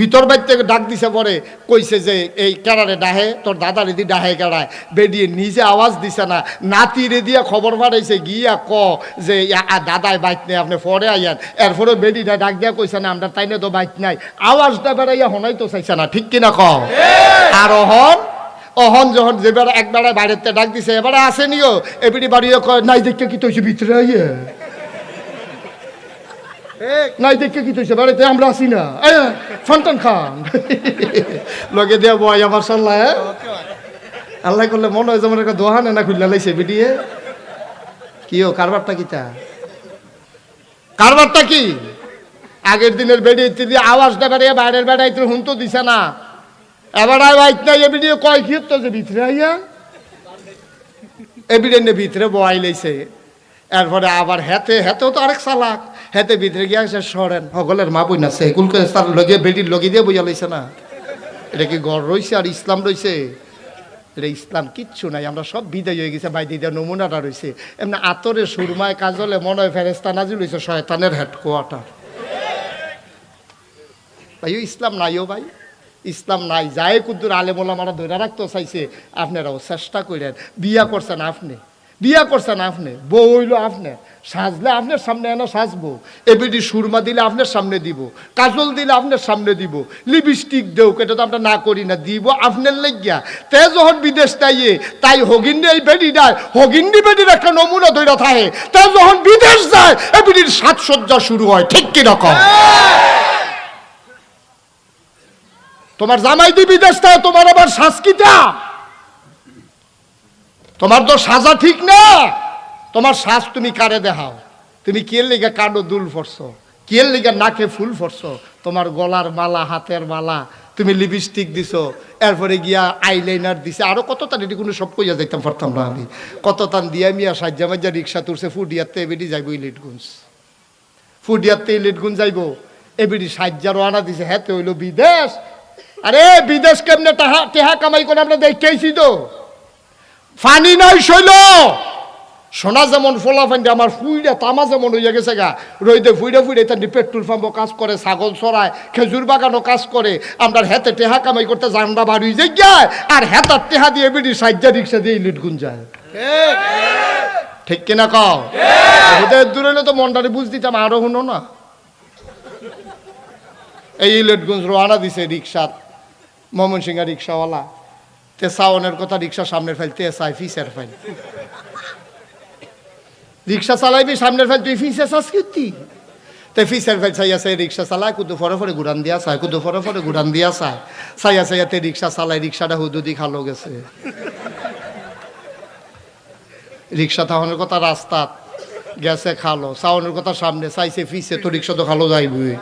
ভিতর বাইর থেকে ডাক দিছে পরে কইছে যে এই কেড়ারে ডাহে তোর দাদা রেদি ডাহে কেড়ায়, বেডিয়ে নিজে আওয়াজ দিছে না, নাতি রেদিয়া খবর পাঠাইছে গিয়া ক যে দাদায় বাইক নেই আপনি পরে আইয়ান, এরপরে বেডিটা ডাক দিয়া কইছে না আমরা তাইনে তো বাইক নাই, আওয়াজটা বেড়াইয়া হনাই তো চাইছে না, ঠিক কিনা ক, আর অহন যখন যে বেড়া একবারে বাইরের ডাক দিছে এবারে আসেনিও, এবিডি বাড়িও কয় নাই দেখে কি তৈছে ভিতরে আইয়ে, নাই দেখে কি তৈছে বাড়িতে আমরা আসি না, ফন্টন খান লগে দিয়া বয় আমার সাল্লাহ, আল্লাহ করলে মনে হয় যেমন একটা দোহানে না খুললা লাইছে বিডিয়ে, কি ও কারবারটা কিতা, কারবারটা কি, আগের দিনের বেড়িয়ে দিয়ে আওয়াজটা বেড়িয়ে বাইরের বেড়াইতে হুন তো দিছে না, এবার বাইক নাই এবিডি কয় কি তো যে ভিতরে আইয়া, এবিডি ভিতরে বয়াই লাইছে, এরপরে আবার হেতেও তো আরেক চালাক, হেতে ভিতরে গিয়ে আসে সরেন সকলের মা বই না সেগুলকে তার লগে বেডির লগে দিয়ে বইয়া লাইছে না, এটা কি গড় রয়েছে আর ইসলাম রয়েছে, এটা ইসলাম কিচ্ছু নাই, আমরা সব বিদায় হয়ে গেছে, বাইদি দেওয়া নমুনাটা রয়েছে, এমনি আতরে সুরমায় কাজলে মনে হয় ফেরেস্তা নাজিল হয়েছে শয়তানের হেডকোয়ার্টার, ভাই ইসলাম নাইও ভাই, ইসলাম নাই, যায় কুদ্দুর আলেমোলামারা ধরে রাখতে চাইছে, আপনারাও চেষ্টা করেন, বিয়া করছেন আপনি, বিয়া করছেন আপনি, বউ হইল আপনি, সাজলে আপনার সামনে এনে সাজবো, এবিডি সুরমা দিলে আপনার সামনে দিব, কাজল দিলে আপনার সামনে দিব, লিপস্টিক দেও, এটা তো আমরা না করি না, দিব আপনার লেগিয়া, তে যখন বিদেশ তাইয়ে তাই হগিন্ডি এই বেডি দেয়, হগিন্ডি বেডির একটা নমুনা ধরে থাকে, তে যখন বিদেশ যায় এবিডির সাজসজ্জা শুরু হয়, ঠিক কিরকম, তোমার জামাই দি বিদেশ থাকে, তোমার আবার সাজকিটা, তোমার তো সাজা ঠিক না। তোমার শ্বাস তুমি কারে দেখাও? তুমি কিয়ের লিগে কানো দুল ফরছো, কিয়ের লিগে নাকে ফুল ফরছো, তোমার গলার মালা, হাতের মালা, তুমি লিপস্টিক দিছো, এরপরে গিয়া আইলাইনার দিছে, আরো কত তান, এটি কোনো সব কইয়া যাইতাম পারতাম না আমি। কত তান দিয়া মিয়া সাজ্জা মাজ্জা রিক্সা তুলছে, ফুডিয়াতে এবিডি যাইব ইলিটগুঞ্জ, ফুডিয়াতে ইলিটগুঞ্জ যাইব, এবিডি সাজ্জা রওনা দিছে, হ্যাঁ হইল বিদেশ। আরে বিদেশ কেমনে টেহা কামাই করে আমরা দেখতেইছি তো। ফানি নয় শৈল, সোনা যেমন ফোলা ফান্ডে আমার ফুইডা তামা যেমন হইয়া গেছে গা, রইদে ফুইডা ফুইডে তার পেট্রোল পাম্পও কাজ করে, ছাগল চড়ায়, খেজুর বাগানও কাজ করে, আমরা হেতে টেহা কামাই করতে জানডা বাড়ি যে যায়, আর হেতার টেহা দিয়ে বেরিয়ে সাজ্জা রিক্সা দিয়ে ইলিট গুন যায়। ঠিক কিনা কও? ওদের দূরে তো মনটারে বুঝ দিতাম, আরো শুনো না। এই ইলিটগঞ্জ রওনা দিছে রিক্সা, ময়মনসিংহা রিক্সাওয়ালা, তে সাওনের কথা রিক্সা সামনের ফাইল, তে চাই ফিসের ফাইল। রিক্সা চালাইবি সামনের ফাইল, তুই ফিসে চাস কি? তে ফিসের ফাইল চাই আছে, রিক্সা চালায়, কুদু ফরে ফরে ঘুরান দিয়া চায়, কুদু ফরে ফরে ঘুরান দিয়া চায়, চাইয়া চাইয়াতে রিক্সা চালায়, রিক্সাটা হুদুদি খালো গেছে। রিক্সা তাহনের কথা রাস্তাত গেছে খালো, সাউনের কথা সামনে চাইছে ফিসে, তো রিক্সা তো খালো যাইবই।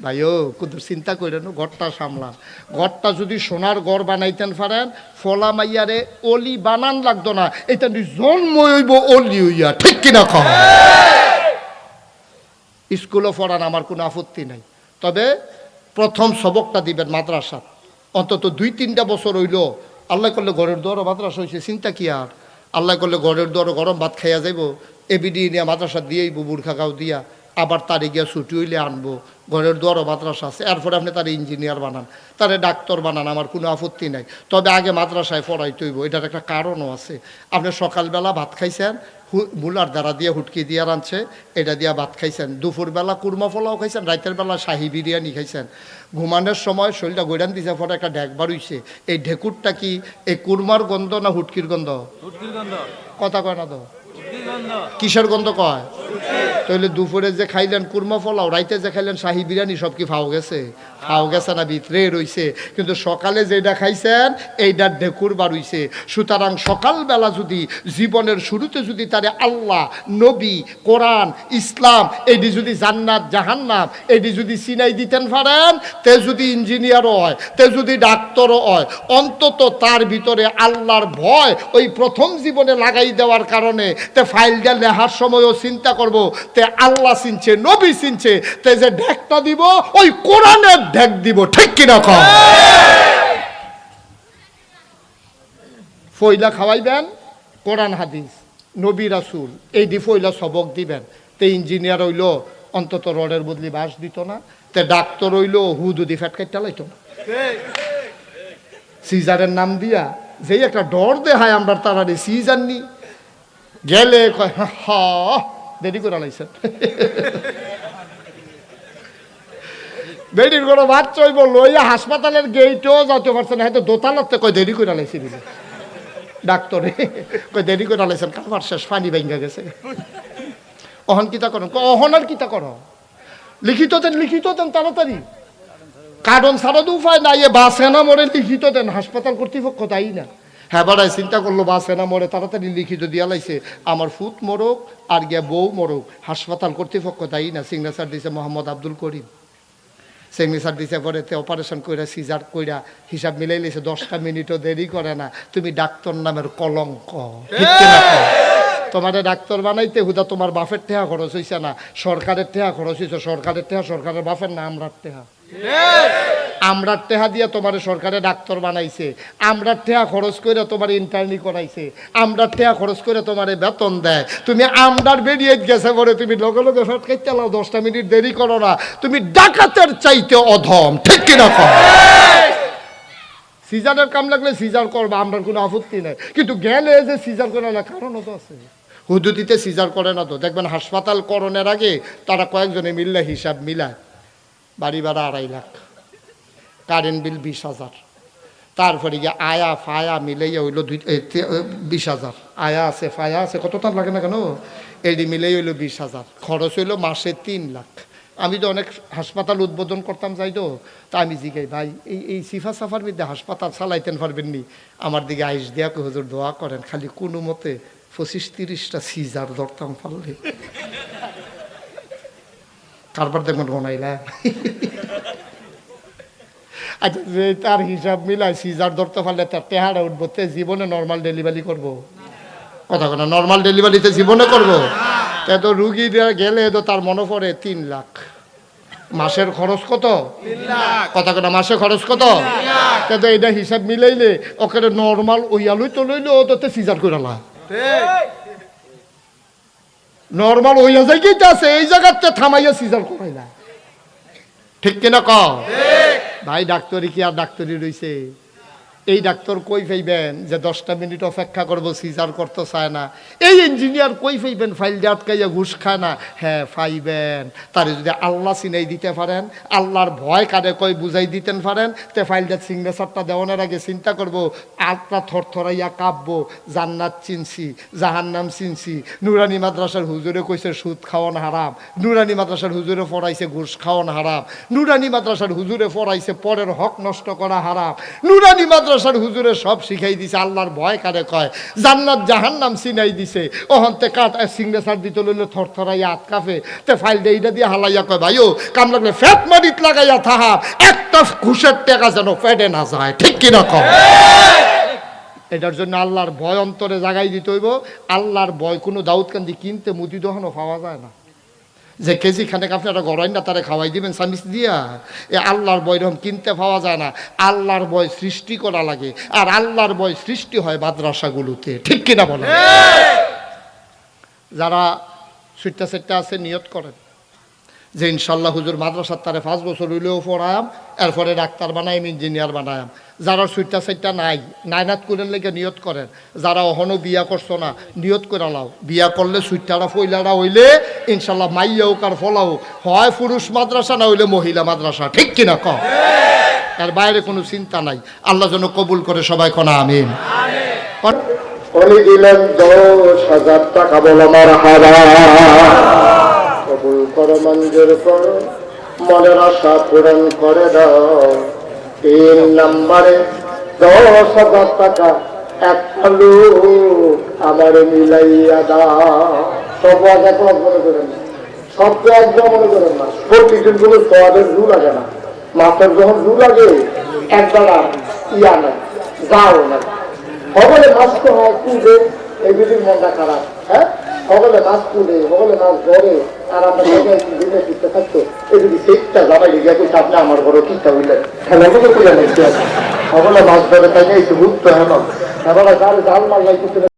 ভাইও কুদুর চিন্তা করেন, ঘরটা সামলান। ঘরটা যদি সোনার ঘর বানাইতেন পারেন, ফলা মাইয়ারে অলি বানান লাগতো না, এটা জন্ম হইব অলি হইয়া। ঠিক কিনা কম? স্কুলও পড়ান, আমার কোনো আপত্তি নাই, তবে প্রথম সবকটা দিবেন মাদ্রাসা, অন্তত 2-3টা বছর হইল। আল্লাহ করলে ঘরের দোয়ারও মাদ্রাসা হয়েছে, চিন্তা কি আর? আল্লাহ করলে ঘরের দোয়ারও গরম ভাত খাইয়া যাইব, এবিডি নিয়ে মাদ্রাসা দিয়েইব, বুড়খা গাও দিয়া, আবার তারে গিয়া ছুটি হইলে আনবো, ঘরের দোয়ারও মাদ্রাসা আছে, এরপরে আপনি তারে ইঞ্জিনিয়ার বানান, তারে ডাক্তার বানান, আমার কোনো আপত্তি নাই, তবে আগে মাদ্রাসায় পড়াইতে হইব। এটার একটা কারণও আছে। আপনি সকালবেলা ভাত খাইছেন, মুলার দ্বারা দিয়ে হুটকি দিয়ে রাঁধছে, এটা দিয়া ভাত খাইছেন, দুপুরবেলা কুরমা পোলাও খাইছেন, রাতের বেলা শাহি বিরিয়ানি খাইছেন, ঘুমানোর সময় শরীরটা গৈরান দিছে, পরে একটা ঢেক বাড়ুইছে, এই ঢেকুরটা কি এই কুরমার গন্ধ না হুটকির গন্ধ? কথা কয় না তো, কিসের গন্ধ কয়? তাহলে দুপুরে যে খাইলেন কুরমা পোলাও, রাইতে যে খাইলেন শাহি বিরিয়ানি, সব কি ফাও গেছে? ফাও গেছে না, ভিতরে রইছে। কিন্তু সকালে যেটা খাইছেন এইটার ঢেকুর বাড়ুইছে। সুতরাং সকালবেলা যদি জীবনের শুরুতে যদি তারে আল্লাহ, নবী, কোরআন, ইসলাম, এইটি যদি জান্নাত জাহান্নাম এইটি যদি চিনাই দিতেন পারেন, তে যদি ইঞ্জিনিয়ারও হয়, তে যদি ডাক্তারও হয়, অন্তত তার ভিতরে আল্লাহর ভয় ওই প্রথম জীবনে লাগাই দেওয়ার কারণে তে ফাইলটা লেখার সময়ও চিন্তা করব, তে আল্লাহ চিনছে, নবী চিনছে, তে যে ঢেকটা দিব ওই কোরআনের ঢেক দিব। ঠিক কিনা কম? ফইলা খাওয়াইবেন কোরআন হাদিস, নবী রাসূল, এই দি ফইলা সবক দিবেন। তে ইঞ্জিনিয়ার হইল অন্তত রডের বদলি বাঁশ দিত না, তে ডাক্তার হইল হুদুদি ফ্যাট কাইটা লাইতো না। সিজারের নাম দিয়া যেই একটা ডর দেখায় আমরা, তারারে সিজার নি গেলে কয় হা দেরি করে লাইছেন। বেডির কোনো বাচ্চা হইব লইয়া হাসপাতালের গেটেও যাইতে পারছে না, হয়তো দোতলাতে কয় দেরি করে লাইছি দিলে ডাক্তারে, কয় দেরি করে লাইছেন, কারবার শেষ, পানি ভেঙে গেছে। অহন কিতা করো? অহন আর কিতা করো? লিখিত দেন তাড়াতাড়ি, কারণ ছাড়া তো উপায় নাই, বাসে না মরে লিখিত দেন, হাসপাতাল কর্তৃপক্ষ তাই না। হ্যাঁ বাড়ায় চিন্তা করলো, বাসে না মরে, তাড়াতাড়ি লিখিত দিয়া লাইছে, আমার ফুত মরক আর গিয়া বউ মরক, হাসপাতাল কর্তৃপক্ষ তাই না। সিগনেচার দিছে মোহাম্মদ আব্দুল করিম, সিগনেচার দিছে, পরে অপারেশন কইরা সিজার কইরা হিসাব মিলাই লিছে, 10টা মিনিটও দেরি করে না। তুমি ডাক্তার নামের কলঙ্ক। তোমার ডাক্তার বানাইতে হুদা তোমার বাপের টেহা খরচ হইছে না, সরকারের টেহা খরচ হয়েছে, সরকারের টেহা, সরকারের বাপের না আমরার টেহা। আমরার টেহা দিয়া তোমার সরকারে ডাক্তার বানাইছে, আমরার টেহা খরচ করে তোমার ইন্টার্নি করাইছে, আমরার টেহা খরচ করে তোমার বেতন দেয়। তুমি আমরার বেরিয়ে গেছে পরে তুমি লগে লগে ফেট খাইতে লাও, 10টা মিনিট দেরি করো না, তুমি ডাকাতের চাইতে অধম। ঠিক কিনা? সিজারের কাম লাগলে সিজার করবা, আমরার কোনো আপত্তি নাই, কিন্তু গেলে যে সিজার করে না, কারণও তো আছে। হুদুদিতে সিজার করে না তো, দেখবেন হাসপাতাল করণের আগে তারা কয়েকজনে মিললে হিসাব মিলায়, বাড়ি ভাড়া 2.5 লাখ, কারেন্ট বিল 20,000, তারপরে গিয়ে আয়া ফায়া মিলাইয়া হইলো 20,000, আয়া আছে ফায়া আছে, কত তার লাগে না কেন, এডি মিলাই হইলো 20,000, খরচ হইলো মাসে 3 লাখ। আমি তো অনেক হাসপাতাল উদ্বোধন করতাম যাই তো, তা আমি জিগাই ভাই এই সিফা সাফার মধ্যে হাসপাতাল চালাইতেন পারবেন নি? আমার দিকে আইস দেয়া হুজুর দোয়া করেন খালি কোনো মতে 25-30টা সিজার ধরতাম পারলে। তারপর দেখুন বানাইলা আচ্ছা, যে তার হিসাব মিলাই সিজার ধরতে পারলে তার তেহারা উঠবো, তে জীবনে নর্মাল ডেলিভারি করবো? কথা কথা নর্মাল ডেলিভারিতে জীবনে করবো? তা তো রুগীরা গেলে তো তার মনে পড়ে 3 লাখ মাসের খরচ কত? 3 লাখ। কথা কথা মাসে খরচ কত? তা তো এটা হিসাব মিলাইলে ওকে নর্মাল ওই আলুই তো লইলে ও তো সিজার করে না, নর্মাল হইয়া যায় কি আছে এই জায়গাতে থামাইয়া সিজার করাই না, ঠিক কিনা ক ভাই? ডাক্তারি কি আর ডাক্তারি রইছে? এই ডাক্তার কই পাইবেন যে 10টা মিনিট অপেক্ষা করবো, সিজার করতে চায় না? এই ইঞ্জিনিয়ার কই পাইবেন ফাইল দিয়ে আটকাইয়া ঘুষ খায় না? হ্যাঁ পাইবেন। তারে যদি আল্লাহ চিনাই দিতে পারেন, আল্লাহর ভয় কারে কই বুঝাই দিতেন পারেন, তে ফাইলটা সিগনেচারটা দেওয়ানোর আগে চিন্তা করবো, আটটা থরথরাইয়া কাঁপবো, জান্নাত চিনছি, জাহান্নাম চিনছি, নুরানি মাদ্রাসার হুজুরে কইছে সুদ খাওয়ান হারাম, নুরানি মাদ্রাসার হুজুরে পড়াইছে ঘুষ খাওয়ান হারাম, নুরানি মাদ্রাসার হুজুরে পড়াইছে পরের হক নষ্ট করা হারাম, নুরানি মাদ্রাসার হুজুরে সব শিখাই দিছে আল্লাহর ভয় কারে কয়, জান্নাত জাহান্নাম চিনাই দিছে। ওহন্তে কাট সিগনেচার দিতে লইলে থরথরাইয়া আটকাফে, তে ফাইল দিয়ে এইটা দিয়ে হালাইয়া কয় ভাইও কাম লাগলে ফ্যাট মারিত লাগাইয়া থাহা, একটা ঘুষের টাকা যেন পেটে না যায়, ঠিক কিনা কম? এটার জন্য আল্লাহর ভয় অন্তরে জাগাই দিতে হইব। আল্লাহর ভয় কোনো দাউদকান্দি কিনতে মুদি দোকানও পাওয়া যায় না, যে কেজি খানেক আপনারা গড়াই না তারা খাওয়াই দিবেন সামিস দিয়া। এ আল্লাহর ভয় এরকম কিনতে পাওয়া যায় না, আল্লাহর ভয় সৃষ্টি করা লাগে, আর আল্লাহর ভয় সৃষ্টি হয় মাদ্রাসাগুলোতে, ঠিক কিনা বলেন? যারা সুইট্টা সেট্টা আছে নিয়ত করেন যে ইনশাল্লাহ হুজুর মাদ্রাসার তারে 5 বছর হইলেও পড়ায়াম, এরপরে ডাক্তার বানাইম, ইঞ্জিনিয়ার বানায়াম। যারা সুইট্টা সেট্টা নাই, নাইনাত করে লেগে নিয়ত করেন। যারা অহনো বিয়া করছো না, নিয়ত করে লাও, বিয়া করলে সুইট্টারা ফইলারা হইলে ইনশাল্লাহ মাইয়াও কার ফলাও হয় পুরুষ মাদ্রাসা, না হইলে মহিলা মাদ্রাসা, ঠিক কিনা কম? তার বাইরে কোনো চিন্তা নাই। আল্লাহ যেন কবুল করে, সবাই কোনা আমিন। উনি দিলেন 10,000 টাকা, বলো মারহাবা। কবুল করো, মঞ্জুর করো, মনের আশা পূরণ করে দাও। 3 নম্বরে 10,000 টাকা এক আলু আমার মিলাইয়া দাও। সব একবার মনে করেন না, সব তো একবার মনে করেন না, প্রতিদিন কোনো সওয়াবের রু লাগে না। মাছের যখন রু লাগে একবার ইয়া নাই, যাও না। সকলে মাছ তো হয় কুদে, এই বিধির মনটা খারাপ। হ্যাঁ, সকলে মাছ কুদে, সকলে মাছ ধরে, আর আমরা দিনে শিখতে থাকতো। এই যদি সেইটা জামাই লিখে করছে আপনি আমার বড় চিন্তা হইলেন, খেলাগুলো করে নিচ্ছে সকলে মাছ ধরে, তাই না? একটু মুক্ত হেন এবার জাল মাল করতে